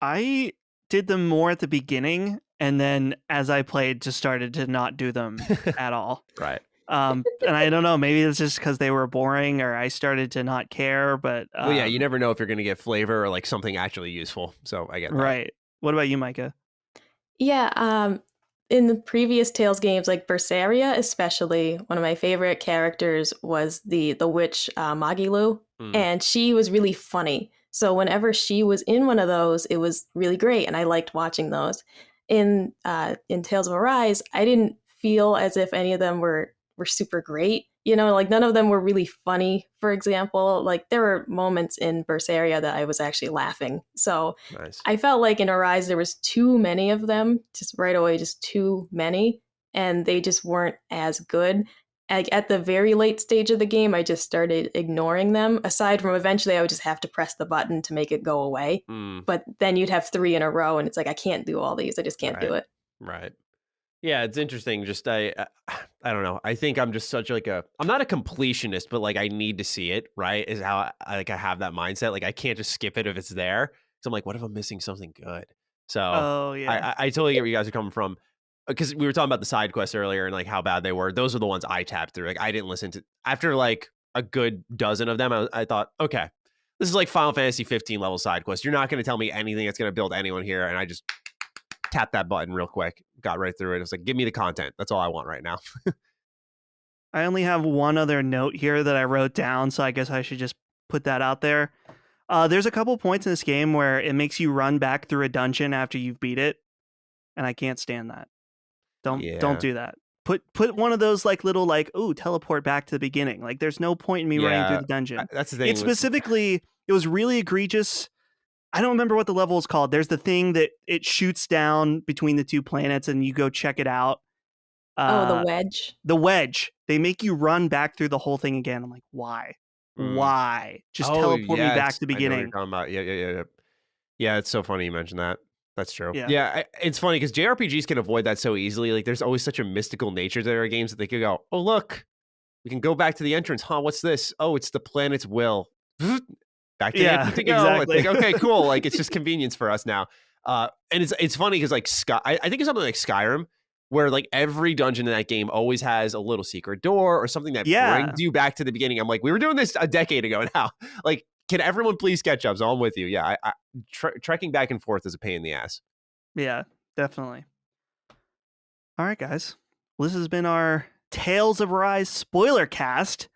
I did them more at the beginning, and then as I played, just started to not do them at all. Right. And I don't know, maybe it's just because they were boring or I started to not care, but Well, yeah, you never know if you're going to get flavor or like something actually useful. So I get that. Right. What about you, Micah? Yeah, in the previous Tales games, like Berseria especially, one of my favorite characters was the witch Magilu, and she was really funny. So whenever she was in one of those, it was really great, and I liked watching those. In Tales of Arise, I didn't feel as if any of them were super great. You know, like none of them were really funny, for example. Like there were moments in Berseria that I was actually laughing. So Nice. I felt like in Arise there was too many of them, just right away, just too many, and they just weren't as good. Like at the very late stage of the game, I just started ignoring them. Aside from eventually I would just have to press the button to make it go away. But then you'd have 3 in a row and it's like, I can't do all these. I just can't do it. Right. Yeah, it's interesting. Just I don't know. I think I'm just such like I'm not a completionist, but like I need to see it. Right, is how I have that mindset. Like I can't just skip it if it's there. So I'm like, what if I'm missing something good? So yeah, I totally get where you guys are coming from, because we were talking about the side quests earlier and like how bad they were. Those are the ones I tapped through. Like I didn't listen to after like a good dozen of them. I thought, okay, this is like Final Fantasy 15 level side quest. You're not going to tell me anything that's going to build anyone here, and I just tapped that button real quick, got right through it. I was like, give me the content. That's all I want right now. I only have one other note here that I wrote down, so I guess I should just put that out there. There's a couple points in this game where it makes you run back through a dungeon after you've beat it, and I can't stand that. Don't do that. Put one of those like little like, ooh, teleport back to the beginning. Like there's no point in me running through the dungeon. That's the thing. It specifically, it was really egregious. I don't remember what the level is called. There's the thing that it shoots down between the 2 planets and you go check it out. The wedge. The wedge. They make you run back through the whole thing again. I'm like, why? Why? Just teleport me back to the beginning. I know what you're talking about. Yeah, it's so funny you mentioned that. That's true. Yeah, it's funny because JRPGs can avoid that so easily. Like there's always such a mystical nature to their games that they could go, oh, look, we can go back to the entrance. Huh, what's this? Oh, it's the planet's will. back to Nancy to go. exactly. It's like, okay, cool. Like it's just convenience for us now. And it's funny because like I think it's something like Skyrim, where like every dungeon in that game always has a little secret door or something that brings you back to the beginning. I'm like, we were doing this a decade ago now. Like, can everyone please catch up? So I'm with you. Yeah, trekking back and forth is a pain in the ass. Yeah, definitely. All right, guys. Well, this has been our Tales of Arise spoiler cast.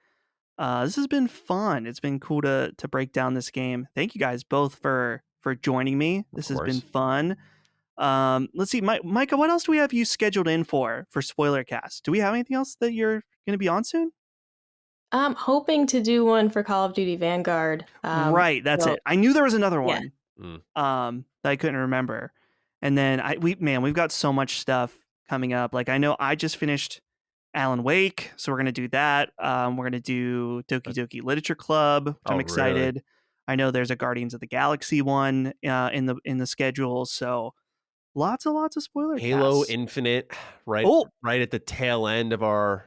This has been fun. It's been cool to break down this game. Thank you guys both for joining me. This has been fun. Let's see, Micah, what else do we have you scheduled in for Spoilercast? Do we have anything else that you're going to be on soon? I'm hoping to do one for Call of Duty Vanguard. Right, that's it. I knew there was another one. Yeah. That I couldn't remember. And then we've got so much stuff coming up. Like I know I just finished Alan Wake, so we're gonna do that. We're gonna do Doki Doki Literature Club, which I'm excited. Really? I know there's a Guardians of the Galaxy one in the schedule, so lots of spoilers. Halo Infinite, right at the tail end of our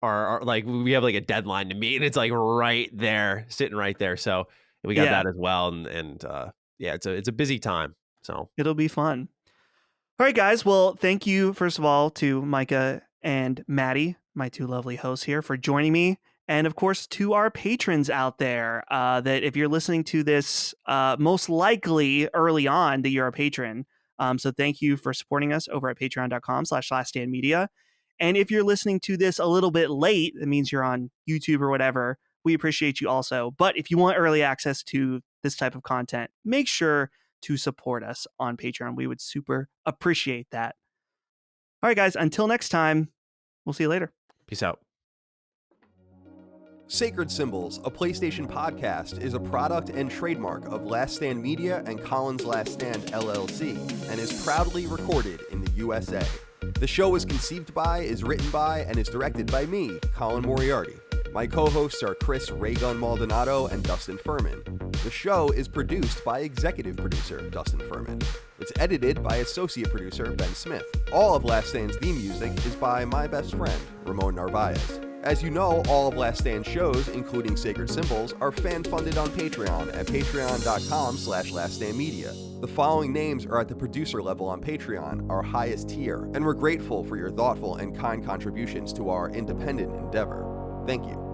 like we have like a deadline to meet, and it's like right there, sitting right there. So we got that as well, and yeah, it's a busy time. So it'll be fun. All right, guys. Well, thank you first of all to Micah and Maddie, my two lovely hosts here, for joining me. And of course, to our patrons out there, that if you're listening to this, most likely early on that you're a patron. So thank you for supporting us over at patreon.com/laststandmedia. And if you're listening to this a little bit late, that means you're on YouTube or whatever, we appreciate you also. But if you want early access to this type of content, make sure to support us on Patreon. We would super appreciate that. All right, guys, until next time, we'll see you later. Peace out. Sacred Symbols, a PlayStation podcast, is a product and trademark of Last Stand Media and Collins Last Stand LLC, and is proudly recorded in the USA. The show is conceived by, is written by, and is directed by me, Colin Moriarty. My co-hosts are Chris Raygun Maldonado and Dustin Furman. The show is produced by executive producer Dustin Furman. It's edited by associate producer Ben Smith. All of Last Stand's theme music is by my best friend, Ramon Narvaez. As you know, all of Last Stand shows, including Sacred Symbols, are fan-funded on Patreon at patreon.com/laststandmedia. The following names are at the producer level on Patreon, our highest tier, and we're grateful for your thoughtful and kind contributions to our independent endeavor. Thank you.